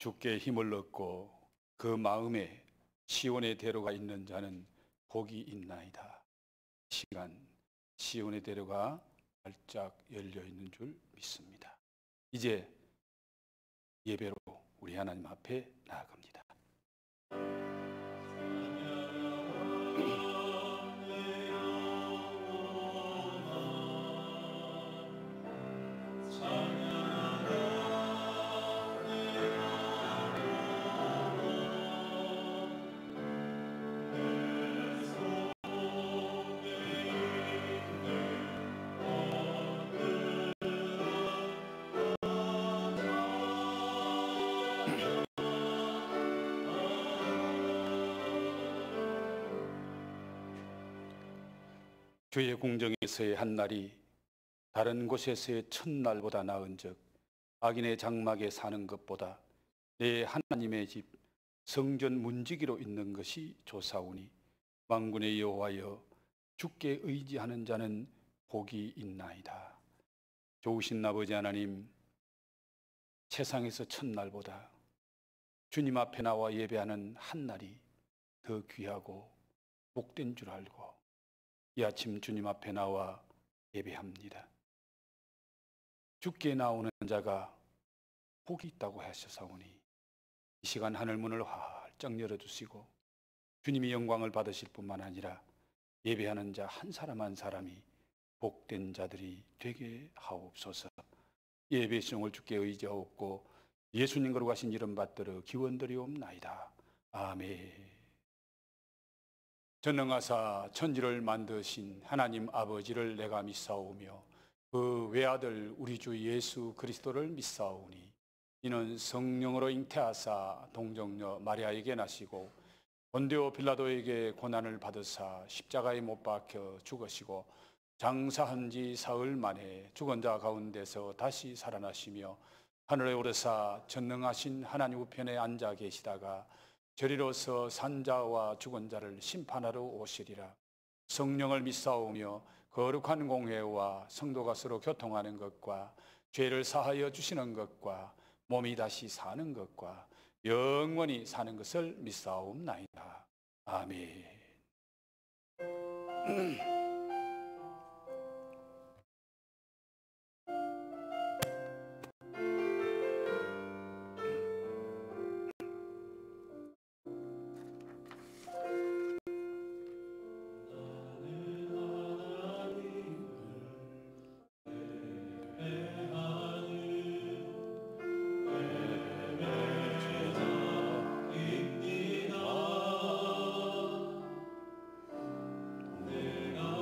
주께 힘을 얻고 그 마음에 시온의 대로가 있는 자는 복이 있나이다. 이 시간 시온의 대로가 활짝 열려 있는 줄 믿습니다. 이제 예배로 우리 하나님 앞에 나아갑니다. 주의 궁정에서의 한 날이 다른 곳에서의 첫날보다 나은즉 악인의 장막에 사는 것보다 내 하나님의 집 성전 문지기로 있는 것이 좋사오니 만군의 여호와여 주께 의지하는 자는 복이 있나이다. 좋으신 아버지 하나님, 세상에서 첫날보다 주님 앞에 나와 예배하는 한 날이 더 귀하고 복된 줄 알고 이 아침 주님 앞에 나와 예배합니다. 주께 나오는 자가 복이 있다고 하셨사오니 이 시간 하늘문을 활짝 열어주시고 주님이 영광을 받으실 뿐만 아니라 예배하는 자 한 사람 한 사람이 복된 자들이 되게 하옵소서. 예배의 수용을 주께 의지하옵고 예수님 거룩하신 이름 받들어 기원드리옵나이다. 아멘. 전능하사 천지를 만드신 하나님 아버지를 내가 믿사오며 그 외아들 우리 주 예수 그리스도를 믿사오니 이는 성령으로 잉태하사 동정녀 마리아에게 나시고 본디오 빌라도에게 고난을 받으사 십자가에 못 박혀 죽으시고 장사한 지 사흘 만에 죽은 자 가운데서 다시 살아나시며 하늘에 오르사 전능하신 하나님 우편에 앉아 계시다가 저리로서 산자와 죽은 자를 심판하러 오시리라. 성령을 믿사오며 거룩한 공회와 성도가 서로 교통하는 것과 죄를 사하여 주시는 것과 몸이 다시 사는 것과 영원히 사는 것을 믿사옵나이다. 아멘. 내가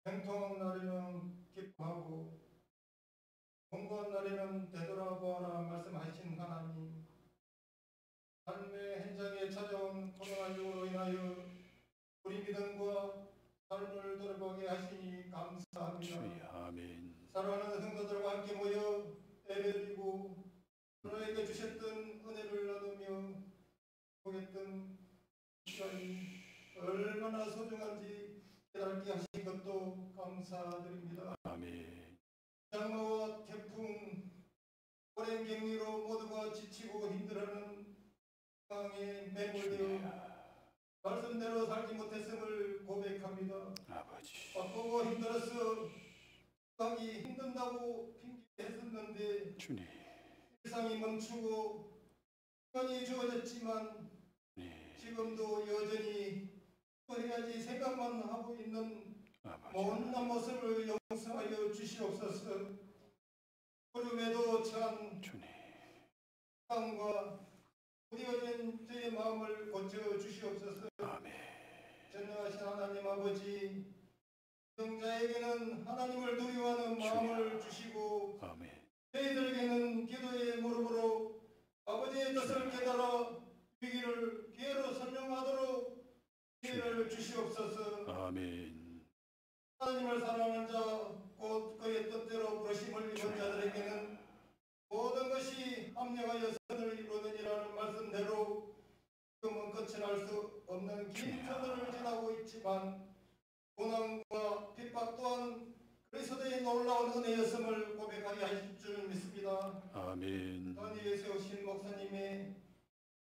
행통한 날이면 기뻐하고 공고한 날이면 되돌아보아라 말씀하신 하나님, 삶의 현장에 찾아온 코로나19로 인하여 우리에게 주셨던 은혜를 나누며 보겠던 시간이 얼마나 소중한지 깨닫게 하신 것도 감사드립니다. 아멘. 장마와 태풍, 오랜 격리로 모두가 지치고 힘들어하는 상황에 매몰되어 말씀대로 살지 못했음을 고백합니다. 아버지. 바쁘고 힘들어서 하기 힘든다고 핑계했었는데 주님. 일상이 멈추고 시간이 주어졌지만 네. 지금도 여전히 또 해야지 생각만 하고 있는 아버지. 못난 모습을 용서하여 주시옵소서. 어려움에도 찬 주님. 사랑과 부디어진 저의 마음을 고쳐 주시옵소서. 아멘. 전능하신 하나님 아버지, 영자에게는 하나님을 두려워하는 마음을 주시고 아멘. 저희들에게는 기도의 무릎으로 아버지의 뜻을 깨달아 위기를 기회로 설명하도록 기회를 주시옵소서. 아멘. 하나님을 사랑하는 자, 곧 그의 뜻대로 부르심을 입은 자들에게는 모든 것이 합력하여 선을 이루느니라는 말씀대로 지금은 끝을 알 수 없는 긴 터널을 지나고 있지만 고난과 핍박 또한 그리스도의 놀라운 은혜였음을 고백하게 하실 줄 믿습니다. 아멘. 단 위에 세우신 목사님의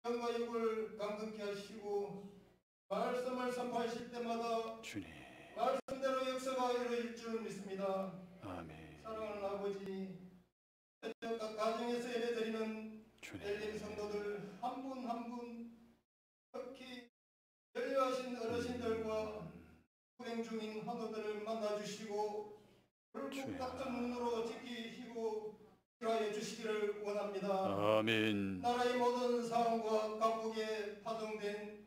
영과 육을 강건케 하시고 말씀을 선포하실 때마다 주님. 말씀대로 역사가 이루어질 줄 믿습니다. 아멘. 사랑하는 아버지, 각 가정에서 예배드리는 주님. 엘림 성도들 한 분 한 분, 특히 연료하신 어르신들과 불행 중인 환우들을 만나주시고 불꽃 같은 눈으로 지키시고 치료하여 주시기를 원합니다. 아멘. 나라의 모든 상황과 각국에 파송된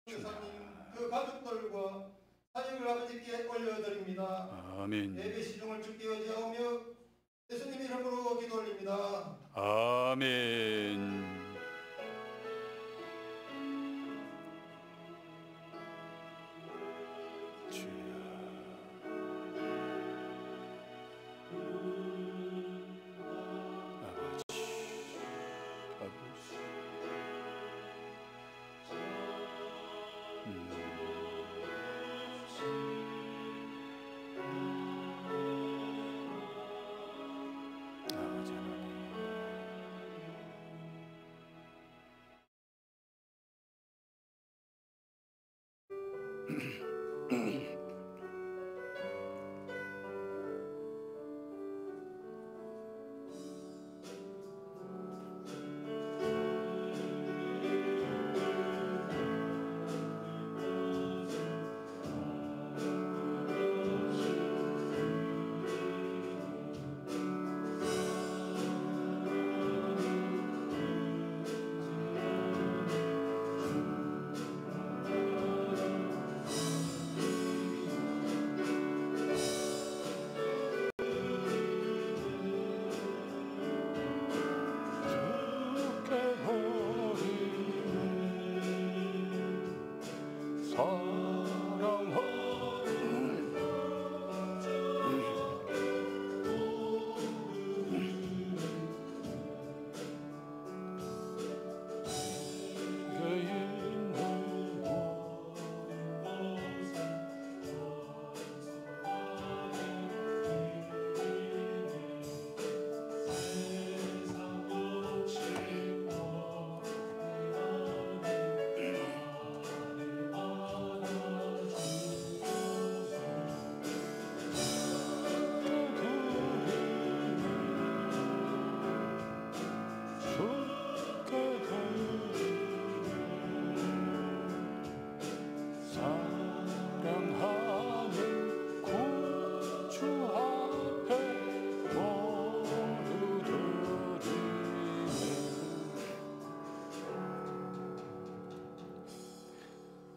교사님, 그 가족들과 사역을 아버지께 올려드립니다. 아멘. 예배 시중을 주께 의지하며 예수님 이름으로 기도 올립니다. 아멘.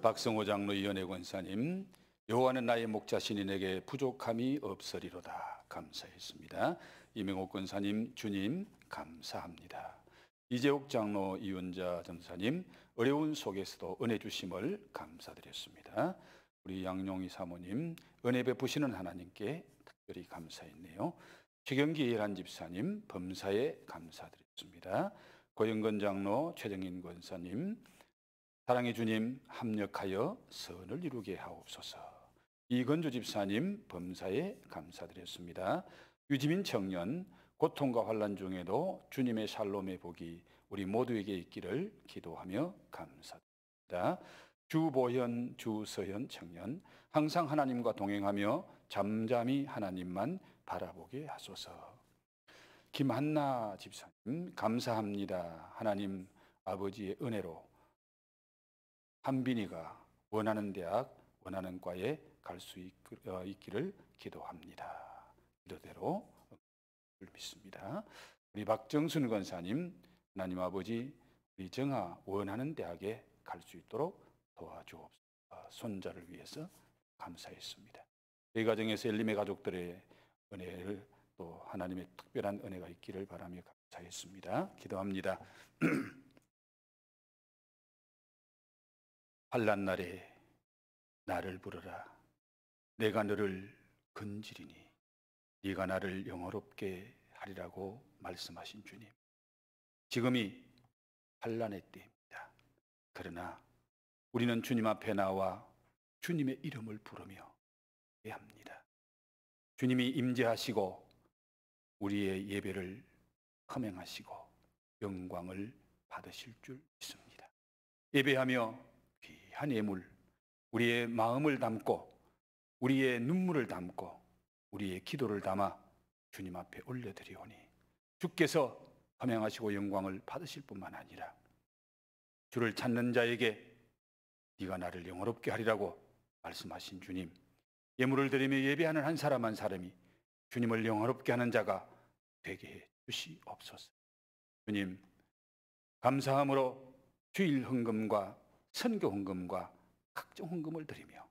박성호 장로 이연혜 권사님, 여호와는 나의 목자시니 내게 부족함이 없으리로다 감사했습니다. 이명옥 권사님, 주님 감사합니다. 이재옥 장로 이윤자 전사님, 어려운 속에서도 은혜 주심을 감사드렸습니다. 우리 양용희 사모님, 은혜 베푸시는 하나님께 특별히 감사했네요. 최경기 예란 집사님, 범사에 감사드렸습니다. 고영건 장로, 최정인 권사님, 사랑의 주님 합력하여 선을 이루게 하옵소서. 이건주 집사님 범사에 감사드렸습니다. 유지민 청년, 고통과 환난 중에도 주님의 샬롬의 복이 우리 모두에게 있기를 기도하며 감사드립니다. 주보현, 주서현 청년, 항상 하나님과 동행하며 잠잠히 하나님만 바라보게 하소서. 김한나 집사님, 감사합니다. 하나님 아버지의 은혜로 한빈이가 원하는 대학, 원하는 과에 갈 수 있기를 기도합니다. 기도대로 믿습니다. 우리 박정순 권사님, 하나님 아버지 우리 정아 원하는 대학에 갈 수 있도록 도와주옵소서. 손자를 위해서 감사했습니다. 이 가정에서 엘림의 가족들의 은혜를 또 하나님의 특별한 은혜가 있기를 바라며 감사했습니다. 기도합니다. 환난 날에 나를 부르라. 내가 너를 건지리니 네가 나를 영화롭게 하리라고 말씀하신 주님, 지금이 환난의 때입니다. 그러나 우리는 주님 앞에 나와 주님의 이름을 부르며 예배합니다. 주님이 임재하시고 우리의 예배를 흠행하시고 영광을 받으실 줄 믿습니다. 예배하며 귀한 예물, 우리의 마음을 담고 우리의 눈물을 담고 우리의 기도를 담아 주님 앞에 올려드리오니 주께서 흠행하시고 영광을 받으실 뿐만 아니라 주를 찾는 자에게 네가 나를 영화롭게 하리라고 말씀하신 주님, 예물을 드리며 예배하는 한 사람 한 사람이 주님을 영화롭게 하는 자가 되게 해 주시옵소서. 주님, 감사함으로 주일 헌금과 선교 헌금과 각종 헌금을 드리며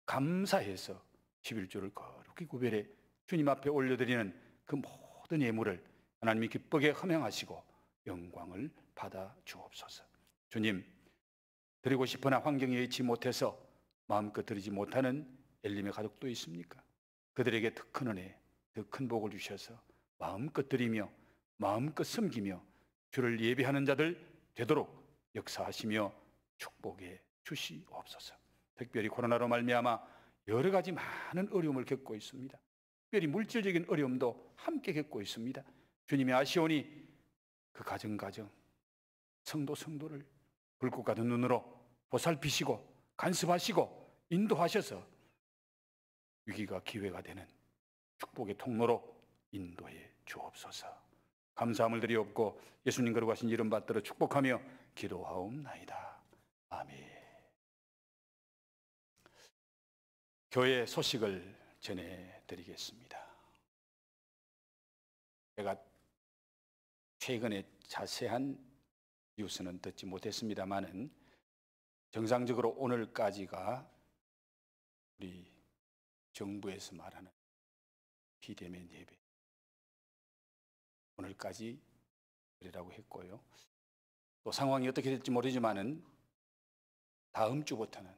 감사해서 11조를 거룩히 구별해 주님 앞에 올려드리는 그 모든 예물을 하나님이 기쁘게 흠행하시고 영광을 받아 주옵소서. 주님, 드리고 싶으나 환경이 여의치 못해서 마음껏 드리지 못하는 엘림의 가족도 있습니까? 그들에게 더 큰 은혜, 더 큰 복을 주셔서 마음껏 드리며 마음껏 섬기며 주를 예배하는 자들 되도록 역사하시며 축복해 주시옵소서. 특별히 코로나로 말미암아 여러 가지 많은 어려움을 겪고 있습니다. 특별히 물질적인 어려움도 함께 겪고 있습니다. 주님이 아시오니 그 가정 성도를 불꽃 같은 눈으로 보살피시고 간섭하시고 인도하셔서 위기가 기회가 되는 축복의 통로로 인도해 주옵소서. 감사함을 드리옵고 예수님 거룩하신 이름 받들어 축복하며 기도하옵나이다. 아멘. 교회 소식을 전해드리겠습니다. 제가 최근에 자세한 뉴스는 듣지 못했습니다마는 정상적으로 오늘까지가 우리 정부에서 말하는 비대면 예배, 오늘까지 그러라고 했고요. 또 상황이 어떻게 될지 모르지만은 다음 주부터는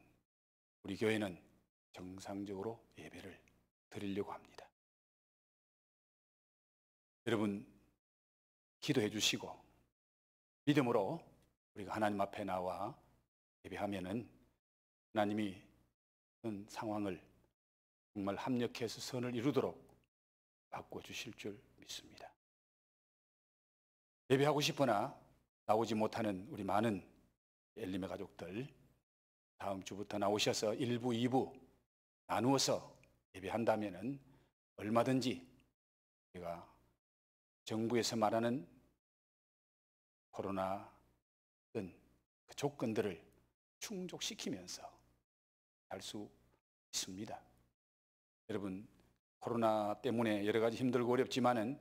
우리 교회는 정상적으로 예배를 드리려고 합니다. 여러분 기도해 주시고 믿음으로 우리가 하나님 앞에 나와 예배하면은 하나님이 그런 상황을 정말 합력해서 선을 이루도록 바꿔주실 줄 믿습니다. 예배하고 싶으나 나오지 못하는 우리 많은 엘림의 가족들, 다음 주부터 나오셔서 1부, 2부 나누어서 예배한다면은 얼마든지 우리가 정부에서 말하는 코로나 등 그 조건들을 충족시키면서 할 수 있습니다. 여러분 코로나 때문에 여러 가지 힘들고 어렵지만은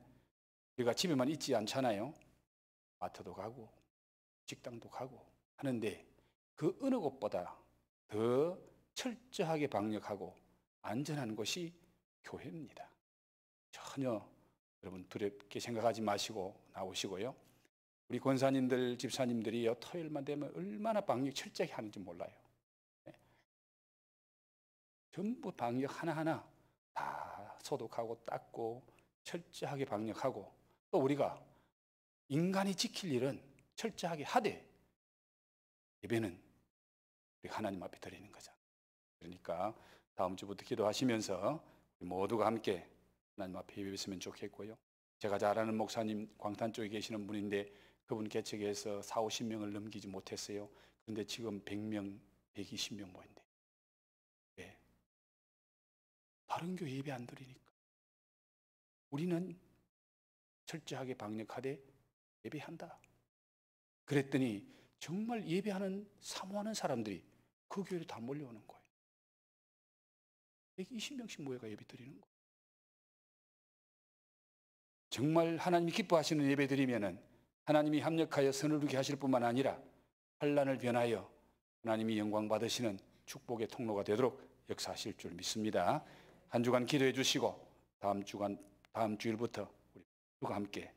우리가 집에만 있지 않잖아요. 마트도 가고 식당도 가고 하는데 그 어느 곳보다 더 철저하게 방역하고 안전한 곳이 교회입니다. 전혀 여러분 두렵게 생각하지 마시고 나오시고요. 우리 권사님들, 집사님들이 토요일만 되면 얼마나 방역 철저하게 하는지 몰라요. 전부 방역 하나하나 다 소독하고 닦고 철저하게 방역하고, 또 우리가 인간이 지킬 일은 철저하게 하되 예배는 우리가 하나님 앞에 드리는 거잖아요. 그러니까 다음 주부터 기도하시면서 모두가 함께 하나님 앞에 예배했으면 좋겠고요. 제가 잘 아는 목사님 광탄 쪽에 계시는 분인데 그분 개척해서 40-50명을 넘기지 못했어요. 그런데 지금 100명, 120명 모인대. 왜? 다른 교회 예배 안 드리니까. 우리는 철저하게 방역하되 예배한다. 그랬더니 정말 예배하는 사모하는 사람들이 그 교회로 다 몰려오는 거예요. 120명씩 모여가 예배 드리는 거예요. 정말 하나님이 기뻐하시는 예배 드리면은 하나님이 합력하여 선을 이루게 하실 뿐만 아니라 환난을 변하여 하나님이 영광 받으시는 축복의 통로가 되도록 역사하실 줄 믿습니다. 한 주간 기도해 주시고 다음 주일부터 우리 모두가 함께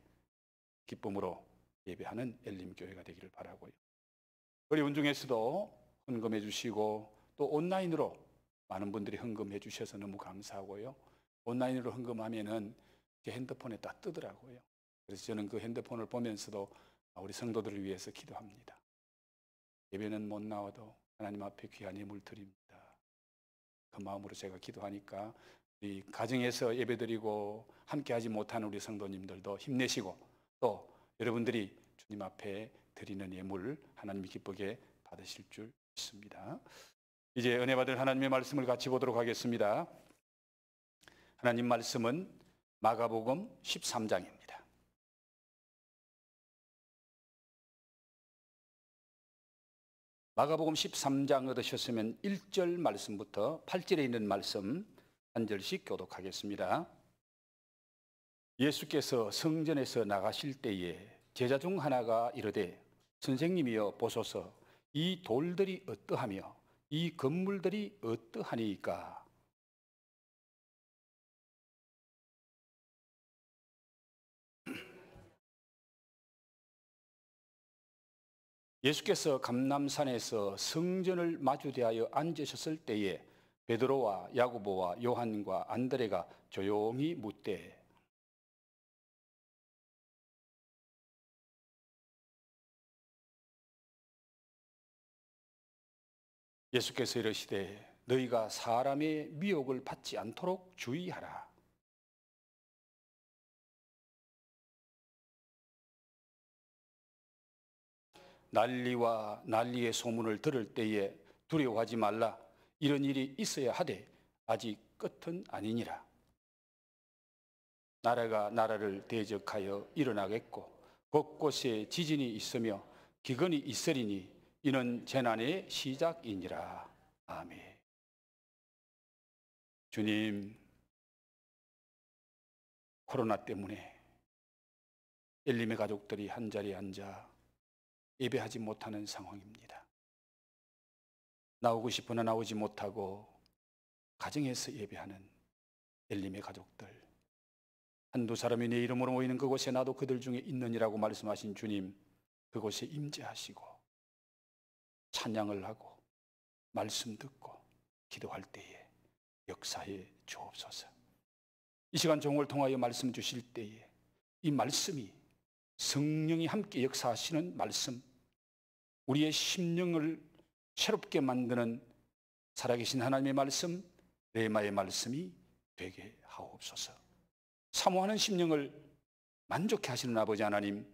기쁨으로 예배하는 엘림교회가 되기를 바라고요. 어려운 중에서도 헌금해 주시고 또 온라인으로 많은 분들이 헌금해 주셔서 너무 감사하고요. 온라인으로 헌금하면은 제 핸드폰에 딱 뜨더라고요. 그래서 저는 그 핸드폰을 보면서도 우리 성도들을 위해서 기도합니다. 예배는 못 나와도 하나님 앞에 귀한 예물 드립니다. 그 마음으로 제가 기도하니까 우리 가정에서 예배드리고 함께하지 못하는 우리 성도님들도 힘내시고 또 여러분들이 주님 앞에 드리는 예물 하나님이 기쁘게 받으실 줄 믿습니다. 이제 은혜 받을 하나님의 말씀을 같이 보도록 하겠습니다. 하나님 말씀은 마가복음 13장입니다. 마가복음 13장 얻으셨으면 1절 말씀부터 8절에 있는 말씀 한 절씩 교독하겠습니다. 예수께서 성전에서 나가실 때에 제자 중 하나가 이르되 선생님이여 보소서 이 돌들이 어떠하며 이 건물들이 어떠하니까. 예수께서 감람산에서 성전을 마주대하여 앉으셨을 때에 베드로와 야고보와 요한과 안드레가 조용히 묻되 예수께서 이르시되 너희가 사람의 미혹을 받지 않도록 주의하라. 난리와 난리의 소문을 들을 때에 두려워하지 말라. 이런 일이 있어야 하되 아직 끝은 아니니라. 나라가 나라를 대적하여 일어나겠고 곳곳에 지진이 있으며 기근이 있으리니 이는 재난의 시작이니라. 아멘. 주님, 코로나 때문에 엘림의 가족들이 한자리에 앉아 예배하지 못하는 상황입니다. 나오고 싶으나 나오지 못하고 가정에서 예배하는 엘림의 가족들, 한두 사람이 내 이름으로 모이는 그곳에 나도 그들 중에 있느니라고 말씀하신 주님, 그곳에 임재하시고 찬양을 하고 말씀 듣고 기도할 때에 역사해 주옵소서. 이 시간 종을 통하여 말씀 주실 때에 이 말씀이 성령이 함께 역사하시는 말씀, 우리의 심령을 새롭게 만드는 살아계신 하나님의 말씀, 레마의 말씀이 되게 하옵소서. 사모하는 심령을 만족해 하시는 아버지 하나님,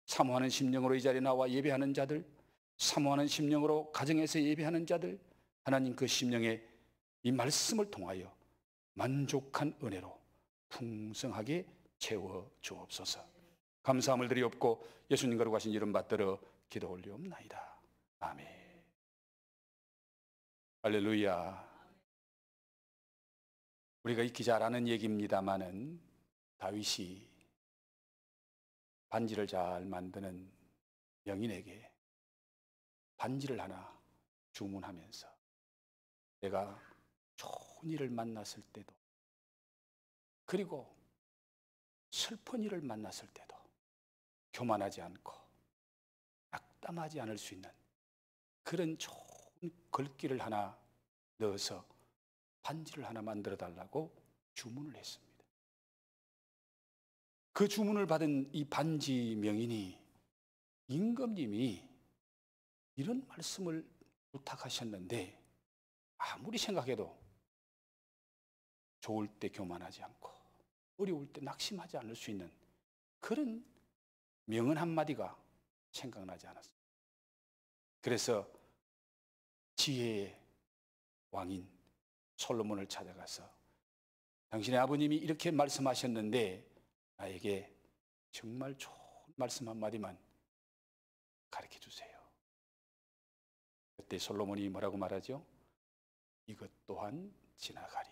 사모하는 심령으로 이 자리에 나와 예배하는 자들, 사모하는 심령으로 가정에서 예배하는 자들, 하나님 그 심령에 이 말씀을 통하여 만족한 은혜로 풍성하게 채워 주옵소서. 감사함을 드리옵고 예수님 거룩하신 이름 받들어 기도 올리옵나이다. 아멘. 할렐루야. 우리가 익히 잘 아는 얘기입니다마는 다윗이 반지를 잘 만드는 명인에게 반지를 하나 주문하면서 내가 좋은 일을 만났을 때도 그리고 슬픈 일을 만났을 때도 교만하지 않고 낙담하지 않을 수 있는 그런 좋은 글귀를 하나 넣어서 반지를 하나 만들어 달라고 주문을 했습니다. 그 주문을 받은 이 반지 명인이 임금님이 이런 말씀을 부탁하셨는데 아무리 생각해도 좋을 때 교만하지 않고 어려울 때 낙심하지 않을 수 있는 그런 명언 한마디가 생각나지 않았습니다. 그래서 지혜의 왕인 솔로몬을 찾아가서 당신의 아버님이 이렇게 말씀하셨는데 나에게 정말 좋은 말씀 한마디만 가르쳐 주세요. 그때 솔로몬이 뭐라고 말하죠? 이것 또한 지나가리.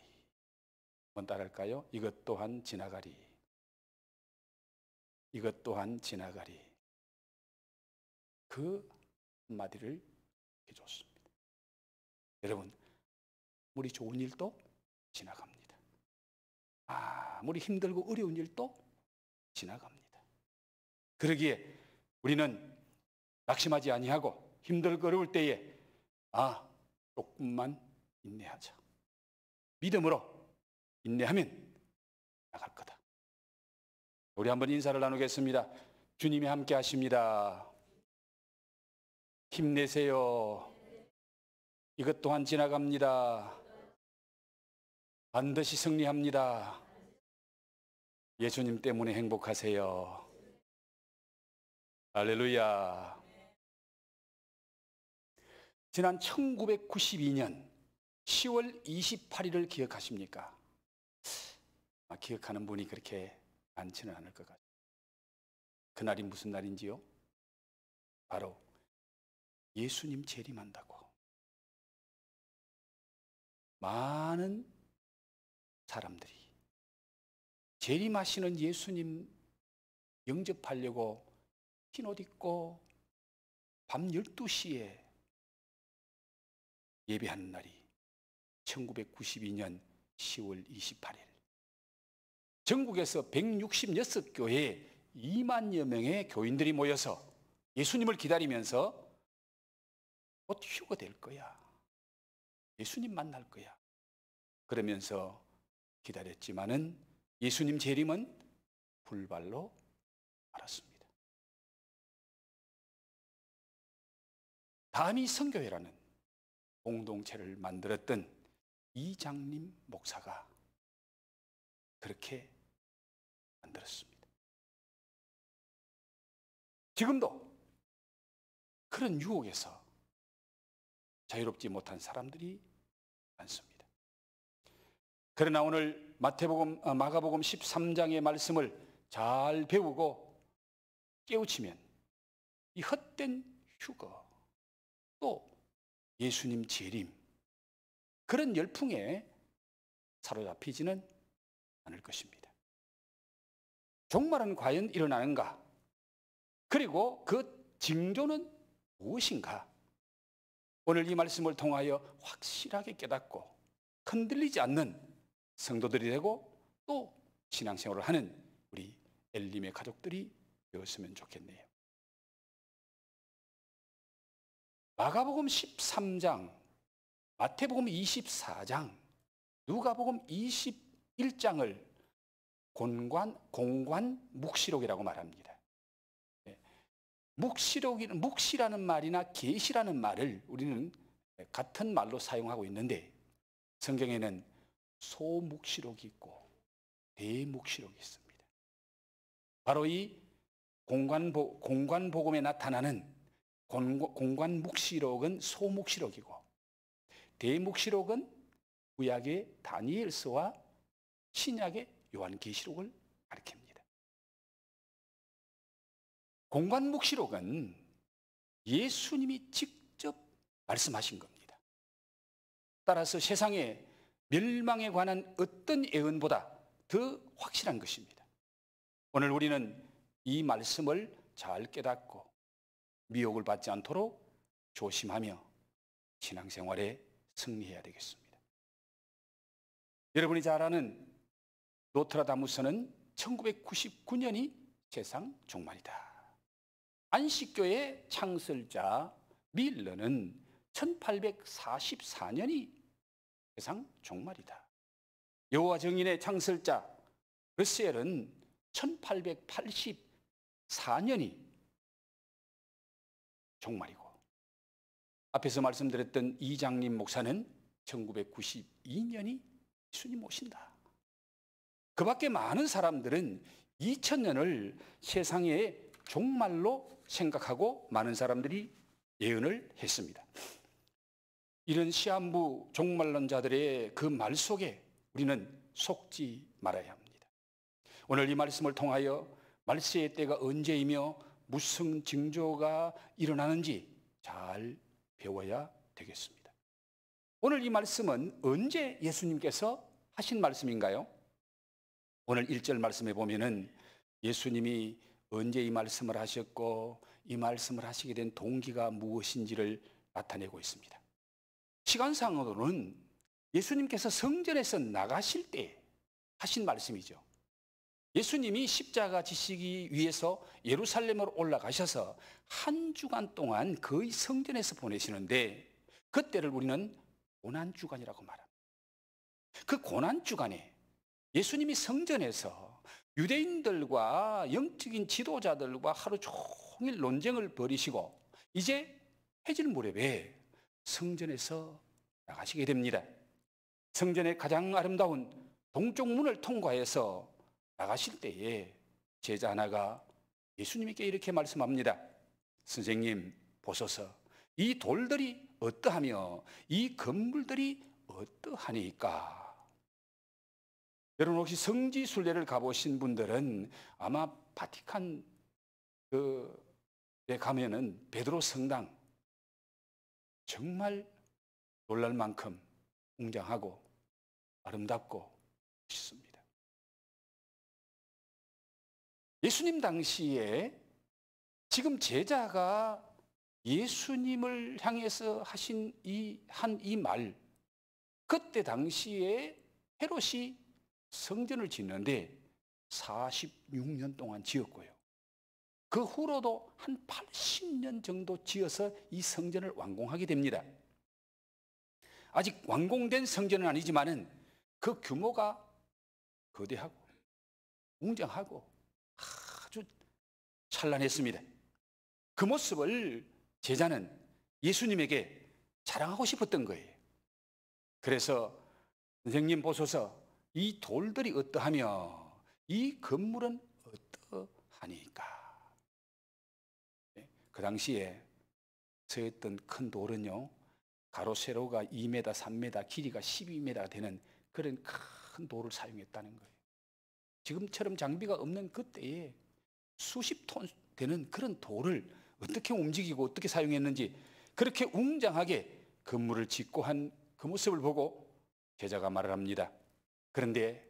한번 따라할까요? 이것 또한 지나가리. 이것 또한 지나가리. 그 한마디를 해줬습니다. 여러분, 아무리 좋은 일도 지나갑니다. 아무리 힘들고 어려운 일도 지나갑니다. 그러기에 우리는 낙심하지 아니하고 힘들고 어려울 때에 조금만 인내하자. 믿음으로 인내하면 나갈 거다. 우리 한번 인사를 나누겠습니다. 주님이 함께 하십니다. 힘내세요. 이것 또한 지나갑니다. 반드시 승리합니다. 예수님 때문에 행복하세요. 할렐루야. 지난 1992년 10월 28일을 기억하십니까? 기억하는 분이 그렇게 많지는 않을 것 같아요. 그날이 무슨 날인지요? 바로 예수님 재림한다고 많은 사람들이 재림하시는 예수님 영접하려고 흰옷 입고 밤 12시에 예배하는 날이 1992년 10월 28일. 전국에서 166교회 2만여 명의 교인들이 모여서 예수님을 기다리면서 곧 휴가 될 거야. 예수님 만날 거야. 그러면서 기다렸지만은 예수님 재림은 불발로 말았습니다. 다미 선교회라는 공동체를 만들었던 이장림 목사가 그렇게 만들었습니다. 지금도 그런 유혹에서 자유롭지 못한 사람들이 많습니다. 그러나 오늘 마가복음 13장의 말씀을 잘 배우고 깨우치면 이 헛된 휴거 또 예수님 재림 그런 열풍에 사로잡히지는 않을 것입니다. 종말은 과연 일어나는가? 그리고 그 징조는 무엇인가? 오늘 이 말씀을 통하여 확실하게 깨닫고 흔들리지 않는 성도들이 되고 또 신앙생활을 하는 우리 엘림의 가족들이 되었으면 좋겠네요. 마가복음 13장, 마태복음 24장, 누가복음 21장을 공관 묵시록이라고 말합니다. 묵시라는 말이나 계시라는 말을 우리는 같은 말로 사용하고 있는데 성경에는 소묵시록이 있고 대묵시록이 있습니다. 바로 이 공관복음에 나타나는 공관묵시록은 소묵시록이고 대묵시록은 구약의 다니엘서와 신약의 요한계시록을 가리킵니다. 공관묵시록은 예수님이 직접 말씀하신 겁니다. 따라서 세상의 멸망에 관한 어떤 예언보다 더 확실한 것입니다. 오늘 우리는 이 말씀을 잘 깨닫고 미혹을 받지 않도록 조심하며 신앙생활에 승리해야 되겠습니다. 여러분이 잘 아는 노트라다무스는 1999년이 세상 종말이다. 안식교의 창설자 밀러는 1844년이 세상 종말이다. 여호와 정인의 창설자 러셀은 1884년이 종말이고, 앞에서 말씀드렸던 이장림 목사는 1992년이 예수님 오신다. 그 밖에 많은 사람들은 2000년을 세상의 종말로 생각하고 많은 사람들이 예언을 했습니다. 이런 시한부 종말론자들의 그 말 속에 우리는 속지 말아야 합니다. 오늘 이 말씀을 통하여 말세의 때가 언제이며 무슨 징조가 일어나는지 잘 배워야 되겠습니다. 오늘 이 말씀은 언제 예수님께서 하신 말씀인가요? 오늘 1절 말씀에 보면은 예수님이 언제 이 말씀을 하셨고 이 말씀을 하시게 된 동기가 무엇인지를 나타내고 있습니다. 시간상으로는 예수님께서 성전에서 나가실 때 하신 말씀이죠. 예수님이 십자가 지시기 위해서 예루살렘으로 올라가셔서 한 주간 동안 거의 성전에서 보내시는데 그때를 우리는 고난주간이라고 말합니다. 그 고난주간에 예수님이 성전에서 유대인들과 영적인 지도자들과 하루 종일 논쟁을 벌이시고 이제 해질 무렵에 성전에서 나가시게 됩니다. 성전의 가장 아름다운 동쪽 문을 통과해서 나가실 때에 제자 하나가 예수님께 이렇게 말씀합니다. 선생님 보소서, 이 돌들이 어떠하며 이 건물들이 어떠하니까. 여러분 혹시 성지 순례를 가보신 분들은 아마 바티칸에 가면은 베드로 성당 정말 놀랄 만큼 웅장하고 아름답고 멋있습니다. 예수님 당시에 지금 제자가 예수님을 향해서 하신 이 말, 그때 당시에 헤롯이 성전을 짓는데 46년 동안 지었고요. 그 후로도 한 80년 정도 지어서 이 성전을 완공하게 됩니다. 아직 완공된 성전은 아니지만은 그 규모가 거대하고 웅장하고 아주 찬란했습니다. 그 모습을 제자는 예수님에게 자랑하고 싶었던 거예요. 그래서 선생님 보소서, 이 돌들이 어떠하며 이 건물은 어떠하니까. 그 당시에 서했던 큰 돌은요, 가로 세로가 2m, 3m, 길이가 12m가 되는 그런 큰 돌을 사용했다는 거예요. 지금처럼 장비가 없는 그때에 수십 톤 되는 그런 돌을 어떻게 움직이고 어떻게 사용했는지, 그렇게 웅장하게 건물을 짓고 한 그 모습을 보고 제자가 말을 합니다. 그런데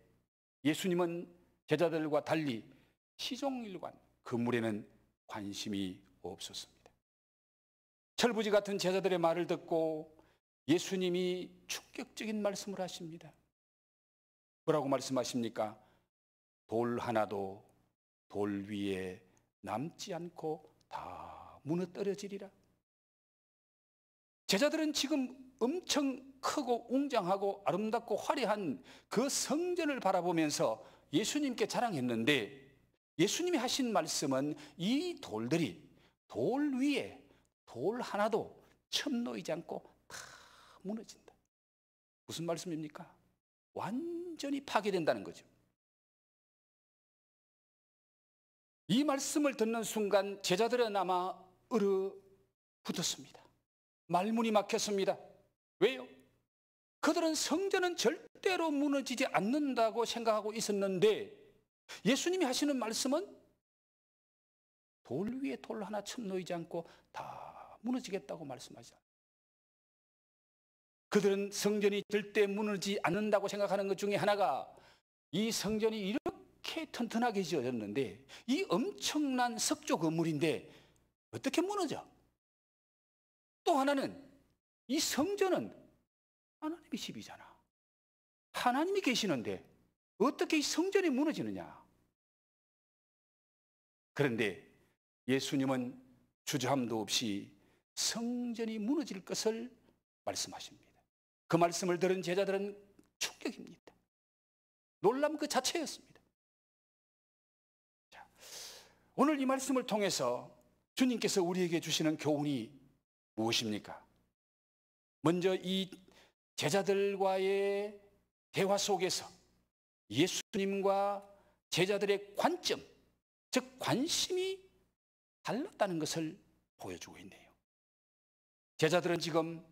예수님은 제자들과 달리 시종일관 건물에는 관심이 없었습니다. 철부지 같은 제자들의 말을 듣고 예수님이 충격적인 말씀을 하십니다. 뭐라고 말씀하십니까? 돌 하나도 돌 위에 남지 않고 다 무너뜨려지리라. 제자들은 지금 엄청 크고 웅장하고 아름답고 화려한 그 성전을 바라보면서 예수님께 자랑했는데, 예수님이 하신 말씀은 이 돌들이 돌 위에 돌 하나도 첨놓이지 않고 다 무너진다. 무슨 말씀입니까? 완전히 파괴된다는 거죠. 이 말씀을 듣는 순간 제자들은 아마 얼어붙었습니다. 말문이 막혔습니다. 왜요? 그들은 성전은 절대로 무너지지 않는다고 생각하고 있었는데 예수님이 하시는 말씀은 돌 위에 돌 하나 첨놓이지 않고 다 무너지겠다고 말씀하지 않아요. 그들은 성전이 절대 무너지지 않는다고 생각하는 것 중에 하나가, 이 성전이 이렇게 튼튼하게 지어졌는데 이 엄청난 석조 건물인데 어떻게 무너져? 또 하나는 이 성전은 하나님의 집이잖아. 하나님이 계시는데 어떻게 이 성전이 무너지느냐? 그런데 예수님은 주저함도 없이 성전이 무너질 것을 말씀하십니다. 그 말씀을 들은 제자들은 충격입니다. 놀람 그 자체였습니다. 자, 오늘 이 말씀을 통해서 주님께서 우리에게 주시는 교훈이 무엇입니까? 먼저 이 제자들과의 대화 속에서 예수님과 제자들의 관점, 즉 관심이 달랐다는 것을 보여주고 있네요. 제자들은 지금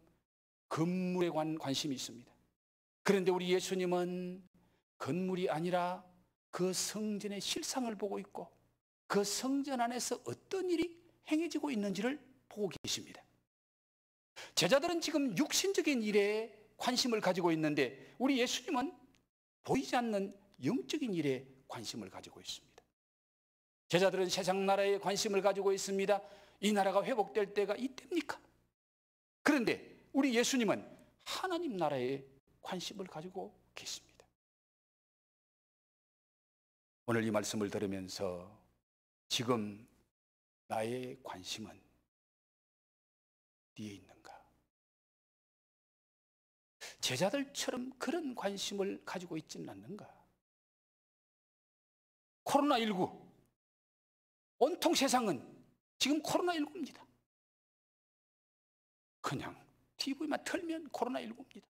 건물에 관심이 있습니다. 그런데 우리 예수님은 건물이 아니라 그 성전의 실상을 보고 있고 그 성전 안에서 어떤 일이 행해지고 있는지를 보고 계십니다. 제자들은 지금 육신적인 일에 관심을 가지고 있는데 우리 예수님은 보이지 않는 영적인 일에 관심을 가지고 있습니다. 제자들은 세상 나라에 관심을 가지고 있습니다. 이 나라가 회복될 때가 이때입니까? 그런데 우리 예수님은 하나님 나라에 관심을 가지고 계십니다. 오늘 이 말씀을 들으면서 지금 나의 관심은 어디에 있는가? 제자들처럼 그런 관심을 가지고 있지는 않는가? 코로나19, 온통 세상은 지금 코로나19입니다. 그냥 TV만 틀면 코로나19입니다.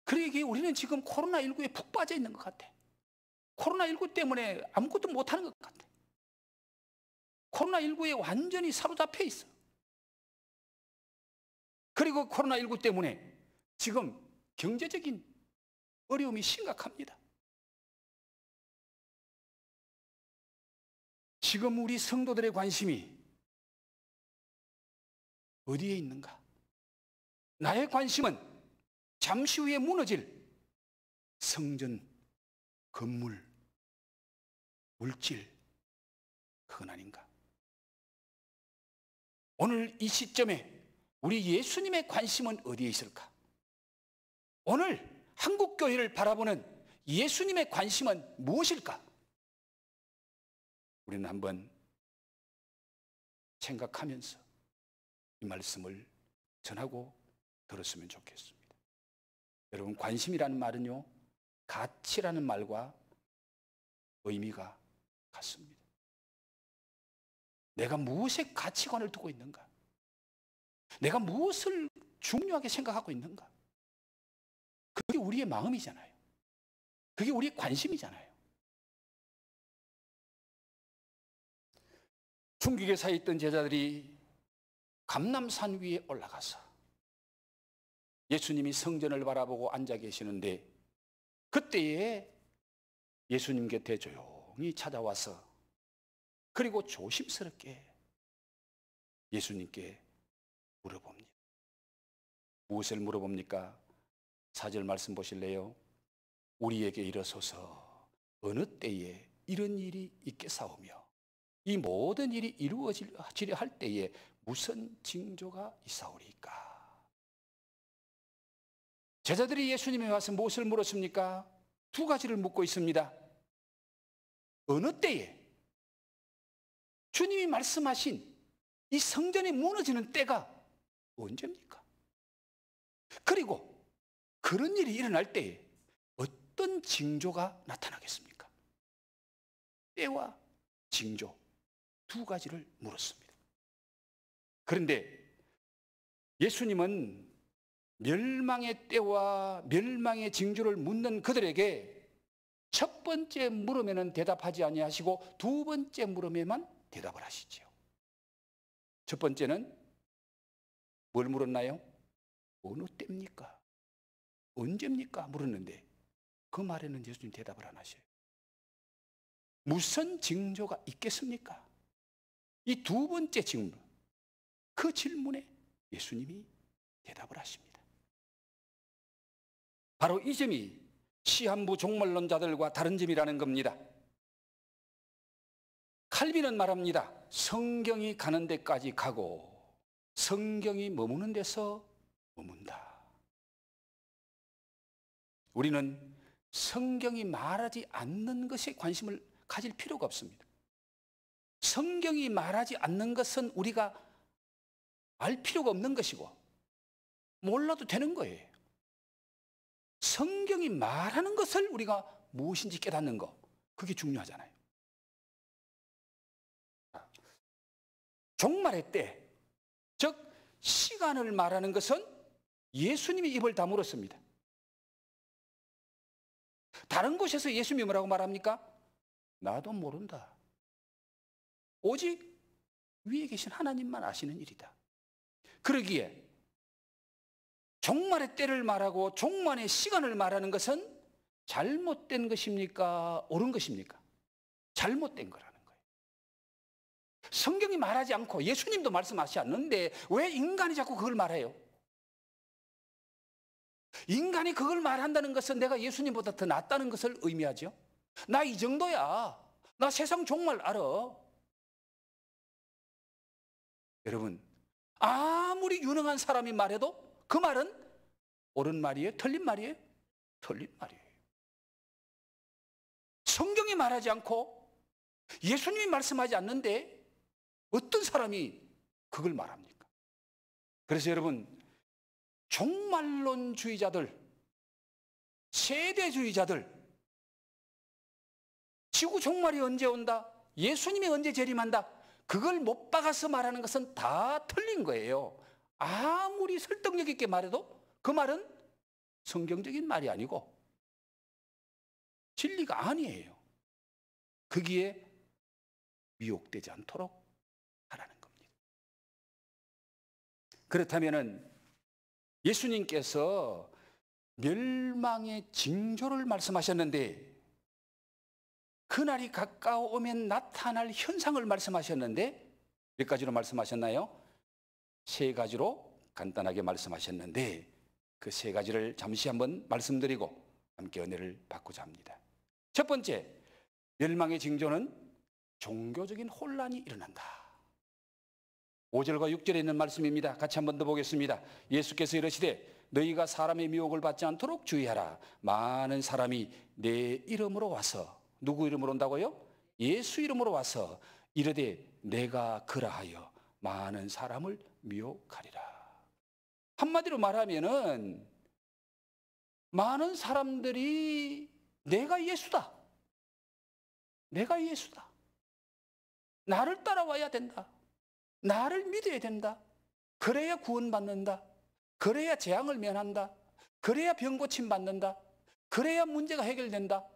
그러기에 우리는 지금 코로나19에 푹 빠져 있는 것 같아. 코로나19 때문에 아무것도 못하는 것 같아. 코로나19에 완전히 사로잡혀 있어. 그리고 코로나19 때문에 지금 경제적인 어려움이 심각합니다. 지금 우리 성도들의 관심이 어디에 있는가? 나의 관심은 잠시 후에 무너질 성전, 건물, 물질, 그건 아닌가? 오늘 이 시점에 우리 예수님의 관심은 어디에 있을까? 오늘 한국교회를 바라보는 예수님의 관심은 무엇일까? 우리는 한번 생각하면서 이 말씀을 전하고 들었으면 좋겠습니다. 여러분, 관심이라는 말은요, 가치라는 말과 의미가 같습니다. 내가 무엇에 가치관을 두고 있는가? 내가 무엇을 중요하게 생각하고 있는가? 그게 우리의 마음이잖아요. 그게 우리의 관심이잖아요. 중국에 사 있던 제자들이 감람산 위에 올라가서 예수님이 성전을 바라보고 앉아 계시는데 그때에 예수님 곁에 조용히 찾아와서 그리고 조심스럽게 예수님께 물어봅니다. 무엇을 물어봅니까? 4절 말씀 보실래요? 우리에게 일어서서 어느 때에 이런 일이 있겠사오며 이 모든 일이 이루어지려 할 때에 무슨 징조가 있사오리까? 제자들이 예수님에 와서 무엇을 물었습니까? 두 가지를 묻고 있습니다. 어느 때에? 주님이 말씀하신 이 성전이 무너지는 때가 언제입니까? 그리고 그런 일이 일어날 때에 어떤 징조가 나타나겠습니까? 때와 징조 두 가지를 물었습니다. 그런데 예수님은 멸망의 때와 멸망의 징조를 묻는 그들에게 첫 번째 물음에는 대답하지 아니하시고 두 번째 물음에만 대답을 하시지요. 첫 번째는 뭘 물었나요? 어느 때입니까? 언제입니까? 물었는데 그 말에는 예수님 대답을 안 하셔요. 무슨 징조가 있겠습니까? 이 두 번째 질문, 그 질문에 예수님이 대답을 하십니다. 바로 이 점이 시한부 종말론자들과 다른 점이라는 겁니다. 칼빈은 말합니다. 성경이 가는 데까지 가고 성경이 머무는 데서 머문다. 우리는 성경이 말하지 않는 것에 관심을 가질 필요가 없습니다. 성경이 말하지 않는 것은 우리가 알 필요가 없는 것이고 몰라도 되는 거예요. 성경이 말하는 것을 우리가 무엇인지 깨닫는 거, 그게 중요하잖아요. 종말의 때, 즉 시간을 말하는 것은 예수님이 입을 다물었습니다. 다른 곳에서 예수님이 뭐라고 말합니까? 나도 모른다. 오직 위에 계신 하나님만 아시는 일이다. 그러기에 종말의 때를 말하고 종말의 시간을 말하는 것은 잘못된 것입니까? 옳은 것입니까? 잘못된 거라는 거예요. 성경이 말하지 않고 예수님도 말씀하지 않는데 왜 인간이 자꾸 그걸 말해요? 인간이 그걸 말한다는 것은 내가 예수님보다 더 낫다는 것을 의미하죠. 나 이 정도야. 나 세상 종말 알아. 여러분, 아무리 유능한 사람이 말해도 그 말은 옳은 말이에요? 틀린 말이에요? 틀린 말이에요. 성경이 말하지 않고 예수님이 말씀하지 않는데 어떤 사람이 그걸 말합니까? 그래서 여러분, 종말론주의자들, 세대주의자들, 지구 종말이 언제 온다? 예수님이 언제 재림한다? 그걸 못 박아서 말하는 것은 다 틀린 거예요. 아무리 설득력 있게 말해도 그 말은 성경적인 말이 아니고 진리가 아니에요. 거기에 미혹되지 않도록 하라는 겁니다. 그렇다면은 예수님께서 멸망의 징조를 말씀하셨는데 그날이 가까우면 나타날 현상을 말씀하셨는데 몇 가지로 말씀하셨나요? 세 가지로 간단하게 말씀하셨는데 그 세 가지를 잠시 한번 말씀드리고 함께 은혜를 받고자 합니다. 첫 번째, 멸망의 징조는 종교적인 혼란이 일어난다. 5절과 6절에 있는 말씀입니다. 같이 한번 더 보겠습니다. 예수께서 이르시되 너희가 사람의 미혹을 받지 않도록 주의하라. 많은 사람이 내 이름으로 와서, 누구 이름으로 온다고요? 예수 이름으로 와서 이르되 내가 그라하여 많은 사람을 미혹하리라. 한마디로 말하면은 많은 사람들이 내가 예수다. 내가 예수다. 나를 따라와야 된다. 나를 믿어야 된다. 그래야 구원받는다. 그래야 재앙을 면한다. 그래야 병 고침 받는다. 그래야 문제가 해결된다.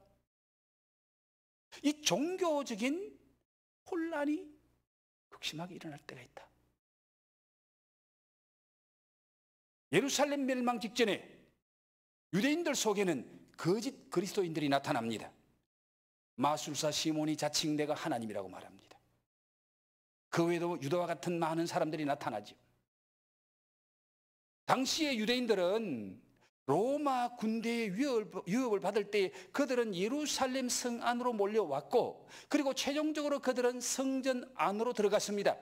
이 종교적인 혼란이 극심하게 일어날 때가 있다. 예루살렘 멸망 직전에 유대인들 속에는 거짓 그리스도인들이 나타납니다. 마술사 시몬이 자칭 내가 하나님이라고 말합니다. 그 외에도 유다와 같은 많은 사람들이 나타나죠. 당시의 유대인들은 로마 군대의 위협을 받을 때 그들은 예루살렘 성 안으로 몰려왔고 그리고 최종적으로 그들은 성전 안으로 들어갔습니다.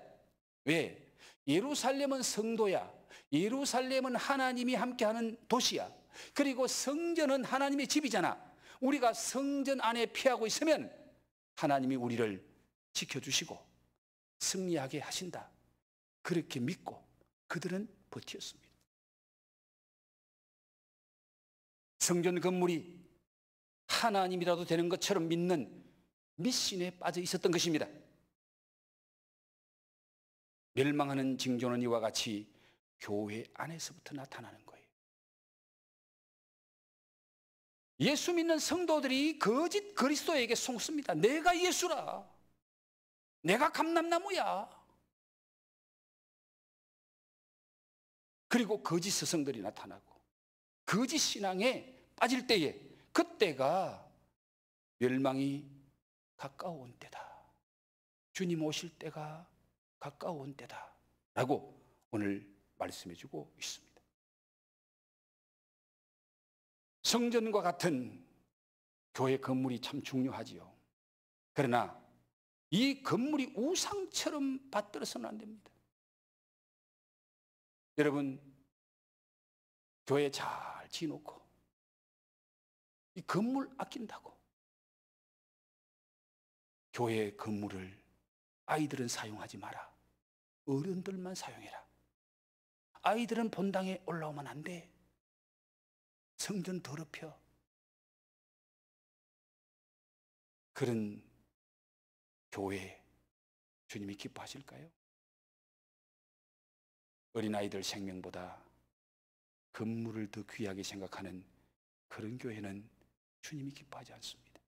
왜? 예루살렘은 성도야. 예루살렘은 하나님이 함께하는 도시야. 그리고 성전은 하나님의 집이잖아. 우리가 성전 안에 피하고 있으면 하나님이 우리를 지켜주시고 승리하게 하신다. 그렇게 믿고 그들은 버텼습니다. 성전 건물이 하나님이라도 되는 것처럼 믿는 미신에 빠져 있었던 것입니다. 멸망하는 징조는 이와 같이 교회 안에서부터 나타나는 거예요. 예수 믿는 성도들이 거짓 그리스도에게 속습니다. 내가 예수라. 내가 감람나무야. 그리고 거짓 스승들이 나타나고 거짓 신앙에 빠질 때에 그때가 멸망이 가까운 때다. 주님 오실 때가 가까운 때다. 라고 오늘 말씀해 주고 있습니다. 성전과 같은 교회 건물이 참 중요하지요. 그러나 이 건물이 우상처럼 받들어서는 안 됩니다. 여러분, 교회 잘 지어놓고 이 건물 아낀다고 교회 건물을 아이들은 사용하지 마라. 어른들만 사용해라. 아이들은 본당에 올라오면 안 돼. 성전 더럽혀. 그런 교회 주님이 기뻐하실까요? 어린아이들 생명보다 건물을 더 귀하게 생각하는 그런 교회는 주님이 기뻐하지 않습니다.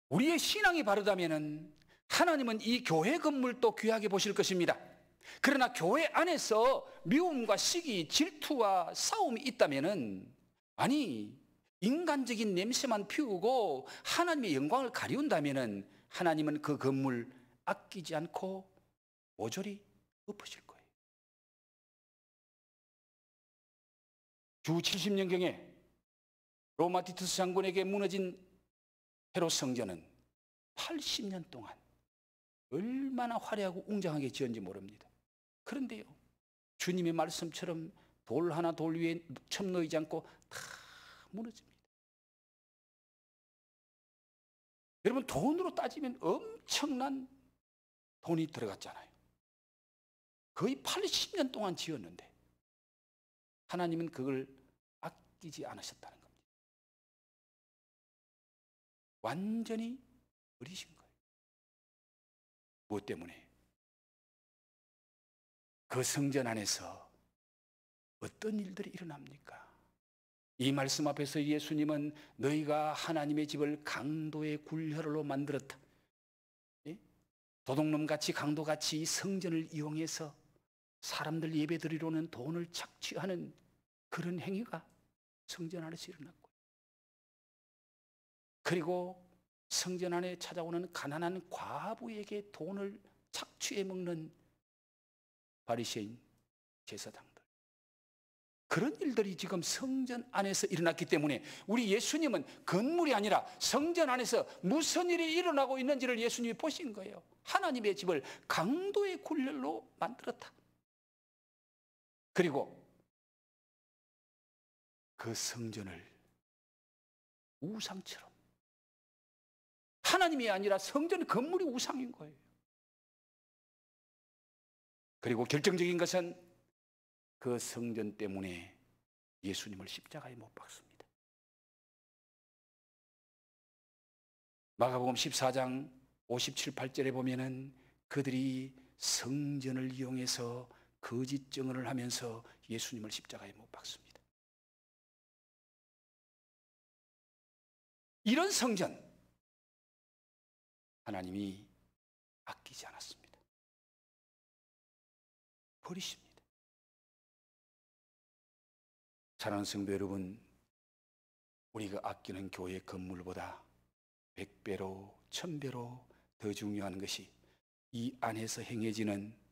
우리의 신앙이 바르다면 하나님은 이 교회 건물도 귀하게 보실 것입니다. 그러나 교회 안에서 미움과 시기, 질투와 싸움이 있다면, 아니 인간적인 냄새만 피우고 하나님의 영광을 가리운다면 하나님은 그 건물 아끼지 않고 모조리 엎으실 거예요. 주 70년경에 로마 티투스 장군에게 무너진 헤롯 성전은 80년 동안 얼마나 화려하고 웅장하게 지었는지 모릅니다. 그런데요, 주님의 말씀처럼 돌 하나 돌 위에 첨 놓이지 않고 다 무너집니다. 여러분, 돈으로 따지면 엄청난 돈이 들어갔잖아요. 거의 80년 동안 지었는데 하나님은 그걸 아끼지 않으셨다는 겁니다. 완전히 버리신 거예요. 무엇 때문에? 그 성전 안에서 어떤 일들이 일어납니까? 이 말씀 앞에서 예수님은 너희가 하나님의 집을 강도의 굴혈로 만들었다. 도둑놈같이 강도같이 이 성전을 이용해서 사람들 예배드리러는 돈을 착취하는 그런 행위가 성전 안에서 일어났고, 그리고 성전 안에 찾아오는 가난한 과부에게 돈을 착취해 먹는 바리새인 제사장들, 그런 일들이 지금 성전 안에서 일어났기 때문에 우리 예수님은 건물이 아니라 성전 안에서 무슨 일이 일어나고 있는지를 예수님이 보신 거예요. 하나님의 집을 강도의 굴혈로 만들었다. 그리고 그 성전을 우상처럼, 하나님이 아니라 성전 건물이 우상인 거예요. 그리고 결정적인 것은 그 성전 때문에 예수님을 십자가에 못 박습니다. 마가복음 14장 57, 8절에 보면은 그들이 성전을 이용해서 거짓 증언을 하면서 예수님을 십자가에 못 박습니다. 이런 성전 하나님이 아끼지 않았습니다. 버리십니다. 사랑하는 성도 여러분, 우리가 아끼는 교회 건물보다 100배로 1000배로 더 중요한 것이 이 안에서 행해지는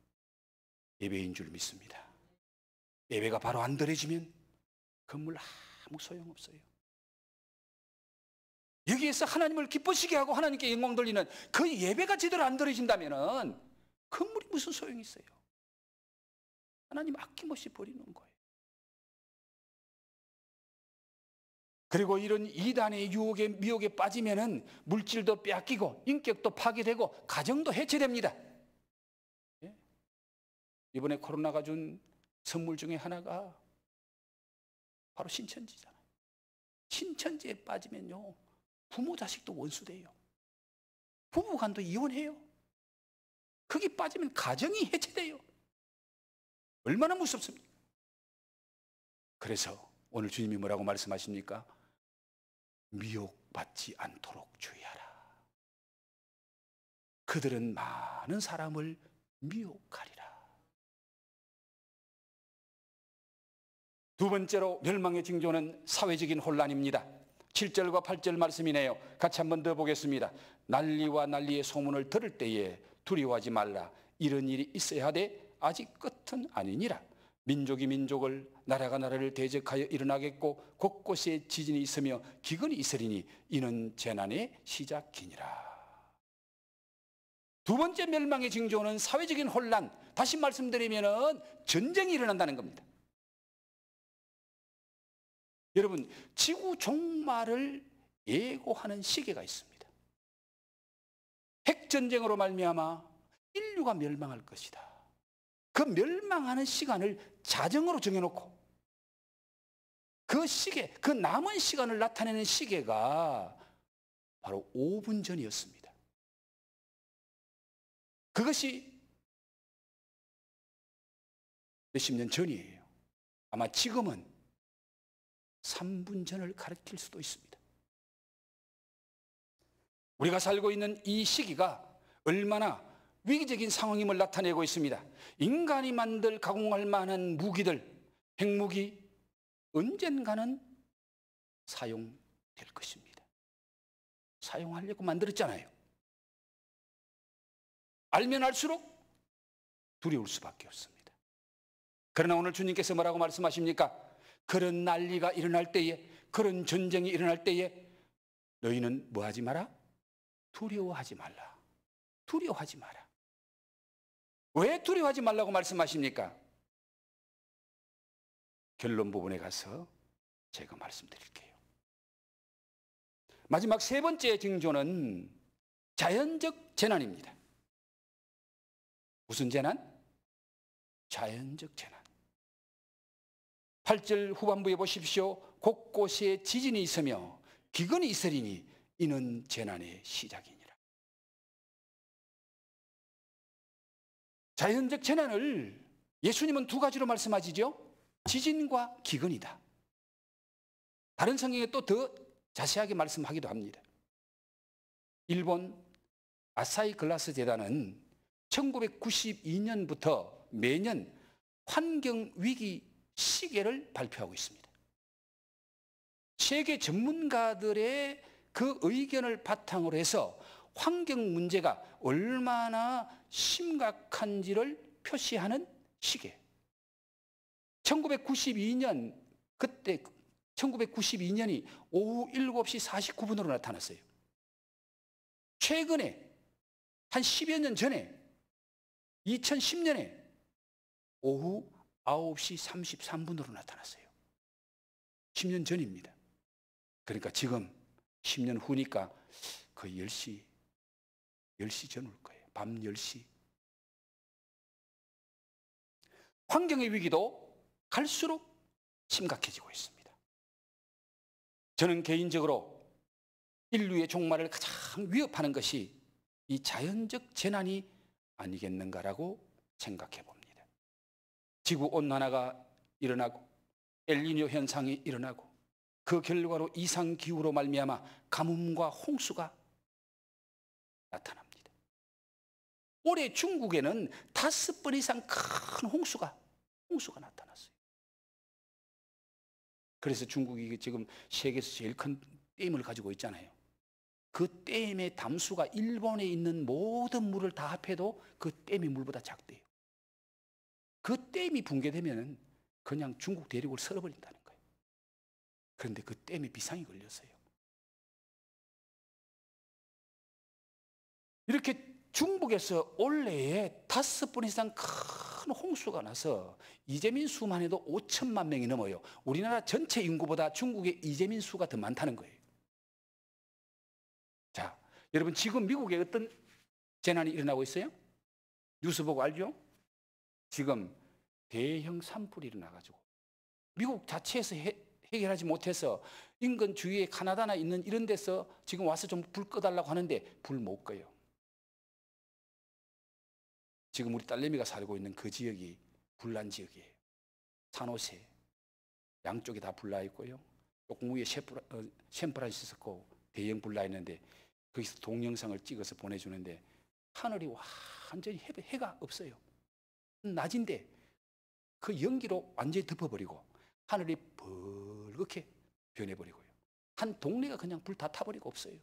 예배인 줄 믿습니다. 예배가 바로 안 드려지면 건물 아무 소용없어요. 여기에서 하나님을 기쁘시게 하고 하나님께 영광 돌리는 그 예배가 제대로 안 드려진다면 건물이 무슨 소용이 있어요? 하나님 아낌없이 버리는 거예요. 그리고 이런 이단의 유혹에 미혹에 빠지면은 물질도 빼앗기고 인격도 파괴되고 가정도 해체됩니다. 예? 이번에 코로나가 준 선물 중에 하나가 바로 신천지잖아요. 신천지에 빠지면요, 부모 자식도 원수돼요. 부부간도 이혼해요. 거기 빠지면 가정이 해체돼요. 얼마나 무섭습니까? 그래서 오늘 주님이 뭐라고 말씀하십니까? 미혹받지 않도록 주의하라. 그들은 많은 사람을 미혹하리라. 두 번째로 멸망의 징조는 사회적인 혼란입니다. 7절과 8절 말씀이네요. 같이 한번 더 보겠습니다. 난리와 난리의 소문을 들을 때에 두려워하지 말라. 이런 일이 있어야 하되 아직 끝은 아니니라. 민족이 민족을, 나라가 나라를 대적하여 일어나겠고 곳곳에 지진이 있으며 기근이 있으리니 이는 재난의 시작이니라. 두 번째 멸망의 징조는 사회적인 혼란, 다시 말씀드리면 전쟁이 일어난다는 겁니다. 여러분, 지구 종말을 예고하는 시계가 있습니다. 핵전쟁으로 말미암아 인류가 멸망할 것이다. 그 멸망하는 시간을 자정으로 정해놓고 그 시계, 그 남은 시간을 나타내는 시계가 바로 5분 전이었습니다. 그것이 몇십 년 전이에요. 아마 지금은 3분 전을 가리킬 수도 있습니다. 우리가 살고 있는 이 시기가 얼마나 위기적인 상황임을 나타내고 있습니다. 인간이 만들 가공할 만한 무기들, 핵무기 언젠가는 사용될 것입니다. 사용하려고 만들었잖아요. 알면 알수록 두려울 수밖에 없습니다. 그러나 오늘 주님께서 뭐라고 말씀하십니까? 그런 난리가 일어날 때에, 그런 전쟁이 일어날 때에 너희는 뭐 하지 마라? 두려워하지 말라. 두려워하지 마라. 왜 두려워하지 말라고 말씀하십니까? 결론 부분에 가서 제가 말씀드릴게요. 마지막 세 번째 징조는 자연적 재난입니다. 무슨 재난? 자연적 재난. 8절 후반부에 보십시오. 곳곳에 지진이 있으며 기근이 있으리니 이는 재난의 시작이니라. 자연적 재난을 예수님은 두 가지로 말씀하시죠. 지진과 기근이다. 다른 성경에 또 더 자세하게 말씀하기도 합니다. 일본 아사히 글라스 재단은 1992년부터 매년 환경위기 시계를 발표하고 있습니다. 세계 전문가들의 그 의견을 바탕으로 해서 환경 문제가 얼마나 심각한지를 표시하는 시계. 1992년 그때 1992년이 오후 7시 49분으로 나타났어요. 최근에 한 10여 년 전에 2010년에 오후 9시 33분으로 나타났어요. 10년 전입니다. 그러니까 지금 10년 후니까 거의 10시 전 올 거예요. 밤 10시. 환경의 위기도 갈수록 심각해지고 있습니다. 저는 개인적으로 인류의 종말을 가장 위협하는 것이 이 자연적 재난이 아니겠는가라고 생각해 봅니다. 지구온난화가 일어나고 엘니뇨 현상이 일어나고 그 결과로 이상기후로 말미암아 가뭄과 홍수가 나타납니다. 올해 중국에는 5번 이상 큰 홍수가 나타났어요. 그래서 중국이 지금 세계에서 제일 큰 댐을 가지고 있잖아요. 그 댐의 담수가 일본에 있는 모든 물을 다 합해도 그 댐의 물보다 작대요. 그 댐이 붕괴되면 그냥 중국 대륙을 쓸어버린다는 거예요. 그런데 그 댐에 비상이 걸렸어요. 이렇게 중국에서 올해에 5번 이상 큰 홍수가 나서 이재민 수만 해도 5천만 명이 넘어요. 우리나라 전체 인구보다 중국의 이재민 수가 더 많다는 거예요. 자, 여러분 지금 미국에 어떤 재난이 일어나고 있어요? 뉴스 보고 알죠? 지금 대형 산불이 일어나가지고 미국 자체에서 해결하지 못해서 인근 주위에 카나다나 있는 이런 데서 지금 와서 좀 불 꺼달라고 하는데 불 못 꺼요. 지금 우리 딸내미가 살고 있는 그 지역이 불난 지역이에요. 산호세 양쪽에 다 불나 있고요. 조금 위에 샌프란시스코 대형 불나 있는데 거기서 동영상을 찍어서 보내주는데 하늘이 완전히 해가 없어요. 낮인데 그 연기로 완전히 덮어버리고 하늘이 벌겋게 변해버리고요. 한 동네가 그냥 불 다 타버리고 없어요.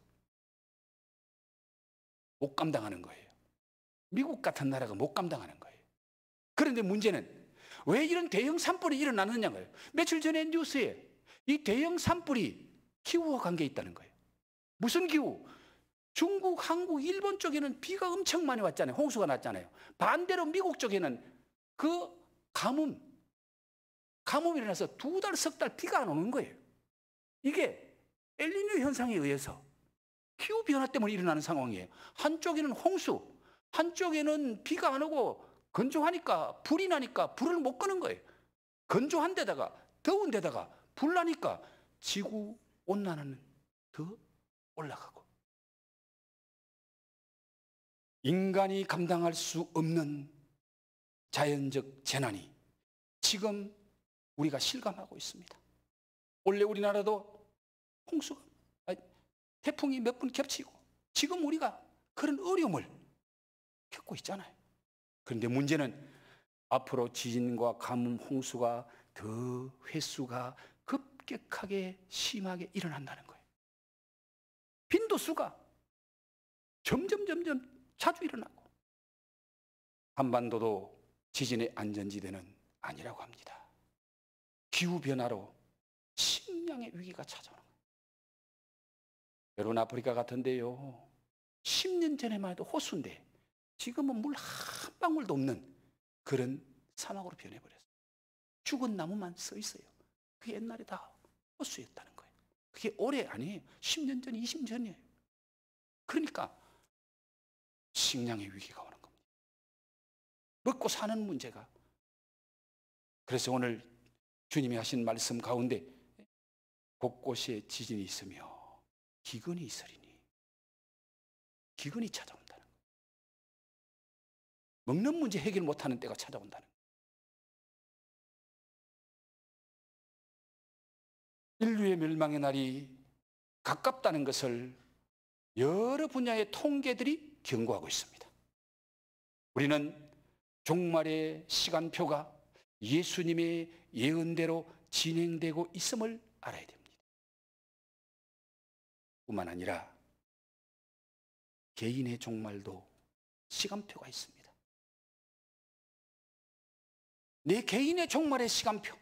못 감당하는 거예요. 미국 같은 나라가 못 감당하는 거예요. 그런데 문제는 왜 이런 대형 산불이 일어나느냐고요. 며칠 전에 뉴스에 이 대형 산불이 기후와 관계 있다는 거예요. 무슨 기후? 중국, 한국, 일본 쪽에는 비가 엄청 많이 왔잖아요. 홍수가 났잖아요. 반대로 미국 쪽에는 그 가뭄이 일어나서 2달, 석 달 비가 안 오는 거예요. 이게 엘니뇨 현상에 의해서 기후변화 때문에 일어나는 상황이에요. 한쪽에는 홍수, 한쪽에는 비가 안 오고 건조하니까 불이 나니까 불을 못 끄는 거예요. 건조한 데다가 더운 데다가 불 나니까 지구 온난화는 더 올라가고 인간이 감당할 수 없는 자연적 재난이 지금 우리가 실감하고 있습니다. 원래 우리나라도 홍수가, 태풍이 몇 번 겹치고 지금 우리가 그런 어려움을 겪고 있잖아요. 그런데 문제는 앞으로 지진과 가뭄, 홍수가 더 횟수가 급격하게 심하게 일어난다는 거예요. 빈도수가 점점 자주 일어나고, 한반도도 지진의 안전지대는 아니라고 합니다. 기후변화로 식량의 위기가 찾아오는 거예요. 여러분, 아프리카 같은데요, 10년 전에만 해도 호수인데 지금은 물 한 방울도 없는 그런 사막으로 변해버렸어요. 죽은 나무만 서 있어요. 그게 옛날에 다 호수였다는 거예요. 그게 오래 아니에요. 10년 전, 20년 전이에요. 그러니까 식량의 위기가 오는 겁니다. 먹고 사는 문제가. 그래서 오늘 주님이 하신 말씀 가운데 곳곳에 지진이 있으며 기근이 있으리니, 기근이 찾아온다는 거예요. 먹는 문제 해결 못하는 때가 찾아온다는 거예요. 인류의 멸망의 날이 가깝다는 것을 여러 분야의 통계들이 경고하고 있습니다. 우리는 종말의 시간표가 예수님의 예언대로 진행되고 있음을 알아야 됩니다. 뿐만 아니라 개인의 종말도 시간표가 있습니다. 내 개인의 종말의 시간표.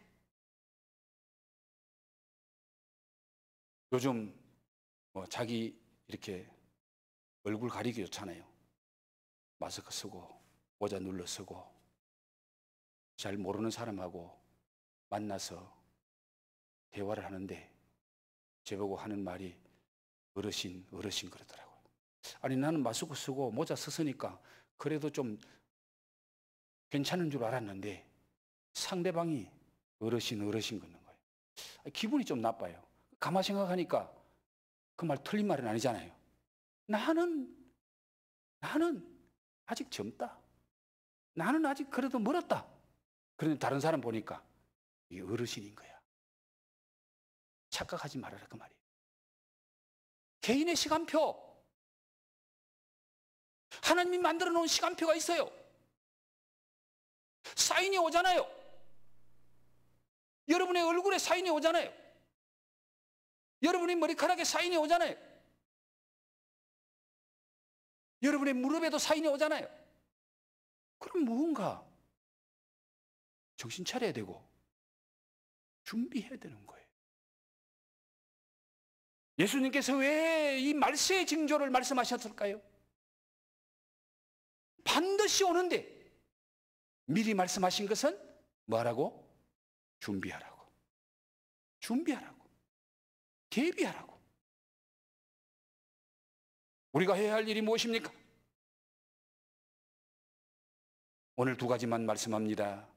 요즘 자기 이렇게 얼굴 가리기 좋잖아요. 마스크 쓰고 모자 눌러 쓰고 잘 모르는 사람하고 만나서 대화를 하는데 저보고 하는 말이 어르신 그러더라고요. 아니, 나는 마스크 쓰고 모자 썼으니까 그래도 좀 괜찮은 줄 알았는데 상대방이 어르신 걷는 거예요. 기분이 좀 나빠요. 가만 생각하니까 그 말 틀린 말은 아니잖아요. 나는 아직 젊다. 나는 아직 그래도 멀었다. 그런데 다른 사람 보니까 이게 어르신인 거야. 착각하지 말아라, 그 말이에요. 개인의 시간표. 하나님이 만들어 놓은 시간표가 있어요. 사인이 오잖아요. 여러분의 얼굴에 사인이 오잖아요. 여러분의 머리카락에 사인이 오잖아요. 여러분의 무릎에도 사인이 오잖아요. 그럼 무언가 정신 차려야 되고 준비해야 되는 거예요. 예수님께서 왜 이 말세의 징조를 말씀하셨을까요? 반드시 오는데 미리 말씀하신 것은 뭐하라고? 준비하라고. 대비하라고. 우리가 해야 할 일이 무엇입니까? 오늘 두 가지만 말씀합니다.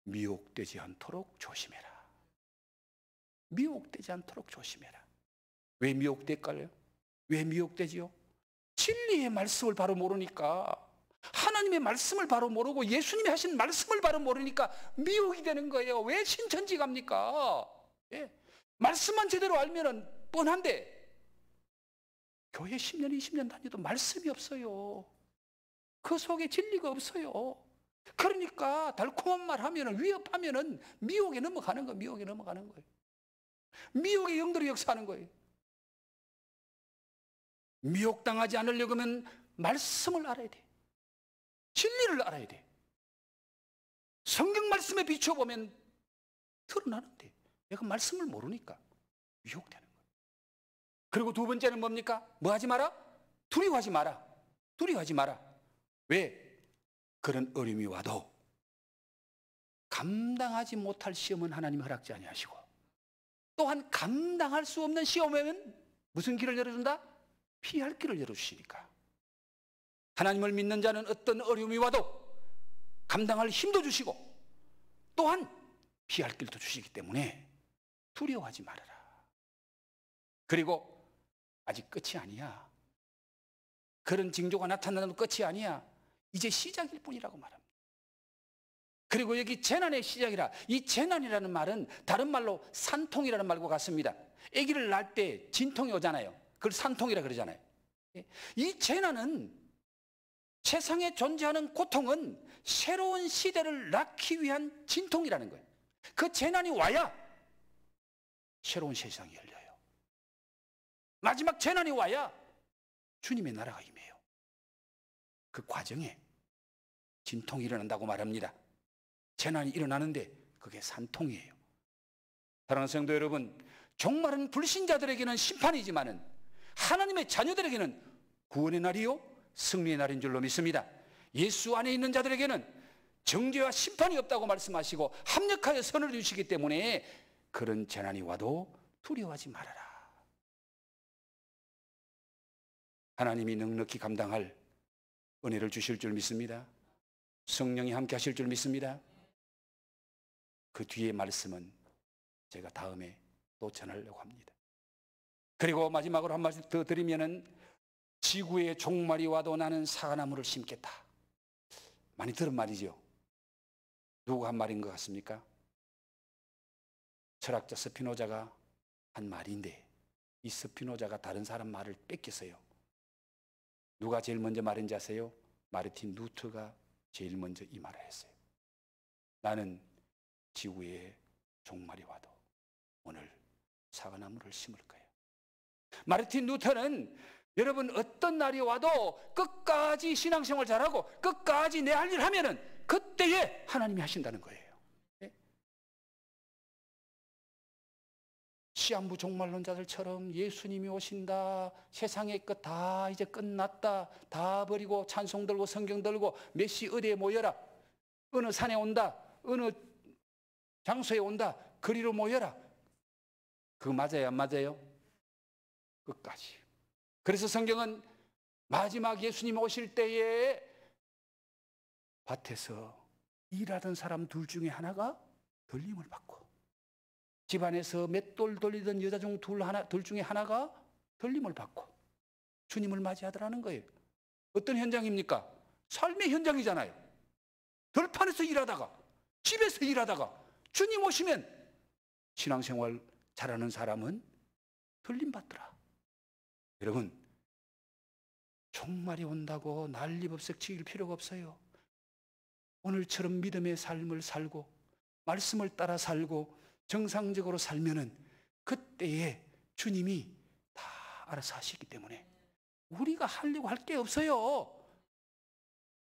미혹되지 않도록 조심해라. 미혹되지 않도록 조심해라. 왜 미혹될까요? 왜 미혹되지요? 진리의 말씀을 바로 모르니까, 하나님의 말씀을 바로 모르고 예수님이 하신 말씀을 바로 모르니까 미혹이 되는 거예요. 왜 신천지 갑니까? 말씀만 제대로 알면은 뻔한데 교회 10년, 20년 다녀도 말씀이 없어요. 그 속에 진리가 없어요. 그러니까 달콤한 말 하면은, 위협하면은 미혹에 넘어가는 거예요. 미혹의 영들이 역사하는 거예요. 미혹당하지 않으려고 하면 말씀을 알아야 돼. 진리를 알아야 돼. 성경 말씀에 비춰보면 드러나는데 내가 말씀을 모르니까 미혹되는 거예요. 그리고 두 번째는 뭡니까? 뭐 하지 마라? 두려워하지 마라. 왜? 그런 어려움이 와도 감당하지 못할 시험은 하나님 허락지 아니하시고, 또한 감당할 수 없는 시험에는 무슨 길을 열어준다? 피할 길을 열어주시니까. 하나님을 믿는 자는 어떤 어려움이 와도 감당할 힘도 주시고 또한 피할 길도 주시기 때문에 두려워하지 말아라. 그리고 아직 끝이 아니야. 그런 징조가 나타나도 끝이 아니야. 이제 시작일 뿐이라고 말합니다. 그리고 여기 재난의 시작이라, 이 재난이라는 말은 다른 말로 산통이라는 말과 같습니다. 아기를 낳을 때 진통이 오잖아요. 그걸 산통이라 그러잖아요. 이 재난은, 세상에 존재하는 고통은 새로운 시대를 낳기 위한 진통이라는 거예요. 그 재난이 와야 새로운 세상이 열려요. 마지막 재난이 와야 주님의 나라가 임해요. 그 과정에 진통이 일어난다고 말합니다. 재난이 일어나는데 그게 산통이에요. 사랑하는 성도 여러분, 종말은 불신자들에게는 심판이지만은 하나님의 자녀들에게는 구원의 날이요 승리의 날인 줄로 믿습니다. 예수 안에 있는 자들에게는 정죄와 심판이 없다고 말씀하시고 합력하여 선을 주시기 때문에 그런 재난이 와도 두려워하지 말아라. 하나님이 넉넉히 감당할 은혜를 주실 줄 믿습니다. 성령이 함께 하실 줄 믿습니다. 그 뒤에 말씀은 제가 다음에 또 전하려고 합니다. 그리고 마지막으로 한 말씀 더 드리면은, 지구의 종말이 와도 나는 사과나무를 심겠다. 많이 들은 말이죠. 누가 한 말인 것 같습니까? 철학자 스피노자가 한 말인데, 이 스피노자가 다른 사람 말을 뺏겼어요. 누가 제일 먼저 말인지 아세요? 마르틴 루터가 제일 먼저 이 말을 했어요. 나는 지구의 종말이 와도 오늘 사과나무를 심을 거예요. 마르틴 루터는 여러분, 어떤 날이 와도 끝까지 신앙생활 잘하고 끝까지 내 할 일 하면은 그때에 하나님이 하신다는 거예요. 시한부 종말론자들처럼 예수님이 오신다, 세상의 것 다 이제 끝났다, 다 버리고 찬송 들고 성경 들고 메시 어디에 모여라, 어느 산에 온다, 어느 장소에 온다, 그리로 모여라. 그거 맞아요, 안 맞아요? 끝까지. 그래서 성경은 마지막 예수님 오실 때에 밭에서 일하던 사람 둘 중에 하나가 들림을 받고, 집안에서 맷돌 돌리던 여자중 둘 중에 하나가 들림을 받고 주님을 맞이하더라는 거예요. 어떤 현장입니까? 삶의 현장이잖아요. 들판에서 일하다가, 집에서 일하다가 주님 오시면 신앙생활 잘하는 사람은 들림 받더라. 여러분, 종말이 온다고 난리법석 지을 필요가 없어요. 오늘처럼 믿음의 삶을 살고 말씀을 따라 살고 정상적으로 살면은 그때에 주님이 다 알아서 하시기 때문에 우리가 하려고 할 게 없어요.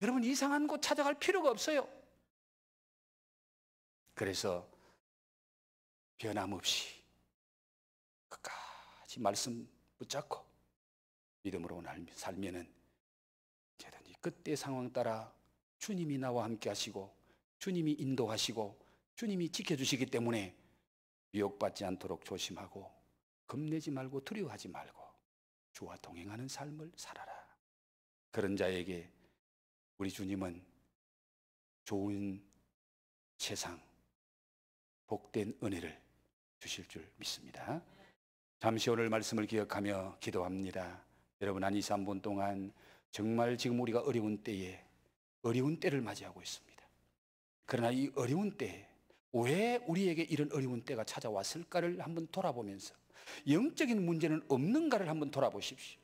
여러분, 이상한 곳 찾아갈 필요가 없어요. 그래서 변함없이 끝까지 말씀 붙잡고 믿음으로 살면은 언제든지 그때 상황 따라 주님이 나와 함께 하시고 주님이 인도하시고 주님이 지켜주시기 때문에 미혹받지 않도록 조심하고 겁내지 말고 두려워하지 말고 주와 동행하는 삶을 살아라. 그런 자에게 우리 주님은 좋은 세상, 복된 은혜를 주실 줄 믿습니다. 잠시 오늘 말씀을 기억하며 기도합니다. 여러분, 한 2, 3분 동안 정말 지금 우리가 어려운 때를 맞이하고 있습니다. 그러나 이 어려운 때에 왜 우리에게 이런 어려운 때가 찾아왔을까를 한번 돌아보면서 영적인 문제는 없는가를 한번 돌아보십시오.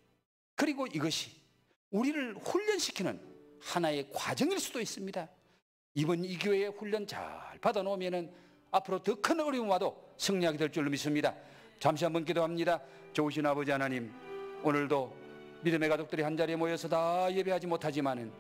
그리고 이것이 우리를 훈련시키는 하나의 과정일 수도 있습니다. 이번 이 교회의 훈련 잘 받아놓으면 앞으로 더 큰 어려움 와도 승리하게 될 줄로 믿습니다. 잠시 한번 기도합니다. 좋으신 아버지 하나님, 오늘도 믿음의 가족들이 한자리에 모여서 다 예배하지 못하지만은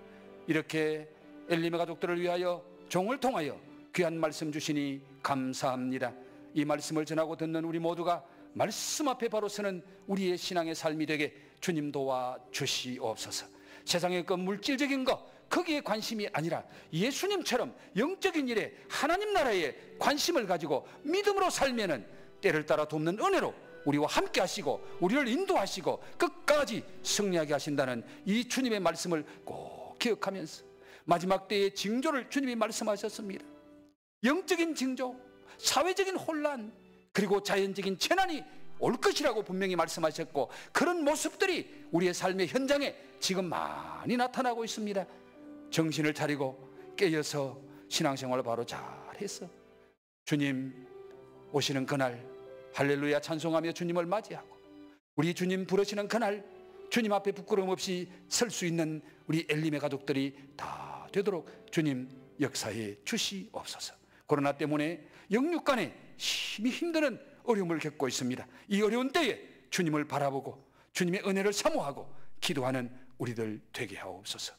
이렇게 엘림의 가족들을 위하여 종을 통하여 귀한 말씀 주시니 감사합니다. 이 말씀을 전하고 듣는 우리 모두가 말씀 앞에 바로 서는 우리의 신앙의 삶이 되게 주님 도와 주시옵소서. 세상의 그 물질적인 것, 거기에 관심이 아니라 예수님처럼 영적인 일에 하나님 나라에 관심을 가지고 믿음으로 살면은 때를 따라 돕는 은혜로 우리와 함께 하시고 우리를 인도하시고 끝까지 승리하게 하신다는 이 주님의 말씀을 꼭 기억하면서 마지막 때의 징조를 주님이 말씀하셨습니다. 영적인 징조, 사회적인 혼란, 그리고 자연적인 재난이 올 것이라고 분명히 말씀하셨고, 그런 모습들이 우리의 삶의 현장에 지금 많이 나타나고 있습니다. 정신을 차리고 깨어서 신앙생활을 바로 잘했어. 주님 오시는 그날 할렐루야 찬송하며 주님을 맞이하고 우리 주님 부르시는 그날 주님 앞에 부끄러움 없이 설 수 있는 우리 엘림의 가족들이 다 되도록 주님 역사해 주시옵소서. 코로나 때문에 영육간에 심히 힘드는 어려움을 겪고 있습니다. 이 어려운 때에 주님을 바라보고 주님의 은혜를 사모하고 기도하는 우리들 되게 하옵소서.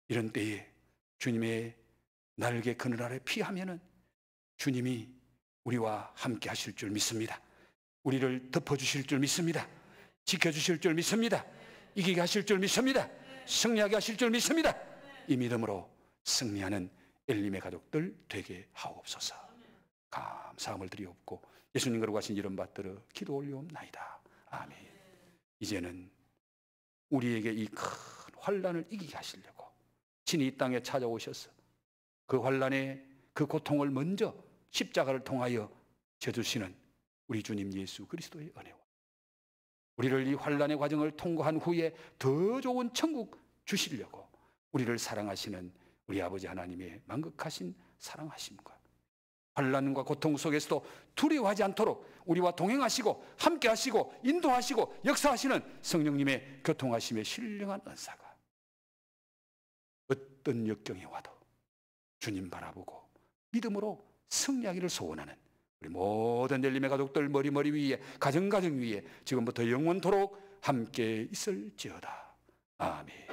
이런 때에 주님의 날개 그늘 아래 피하면은 주님이 우리와 함께 하실 줄 믿습니다. 우리를 덮어주실 줄 믿습니다. 지켜주실 줄 믿습니다. 이기게 하실 줄 믿습니다. 승리하게 하실 줄 믿습니다. 이 믿음으로 승리하는 엘림의 가족들 되게 하옵소서. 감사함을 드리옵고 예수님 거룩하신 이름 받들어 기도 올리옵나이다. 아멘. 이제는 우리에게 이 큰 환난을 이기게 하시려고 친히 이 땅에 찾아오셔서 그 환난의 그 고통을 먼저 십자가를 통하여 져주시는 우리 주님 예수 그리스도의 은혜와 우리를 이 환난의 과정을 통과한 후에 더 좋은 천국 주시려고 우리를 사랑하시는 우리 아버지 하나님의 만극하신 사랑하심과 환난과 고통 속에서도 두려워하지 않도록 우리와 동행하시고 함께하시고 인도하시고 역사하시는 성령님의 교통하심의 신령한 은사가 어떤 역경이 와도 주님 바라보고 믿음으로 승리하기를 소원하는 우리 모든 엘림의 가족들 머리 위에 가정 위에 지금부터 영원토록 함께 있을지어다. 아멘.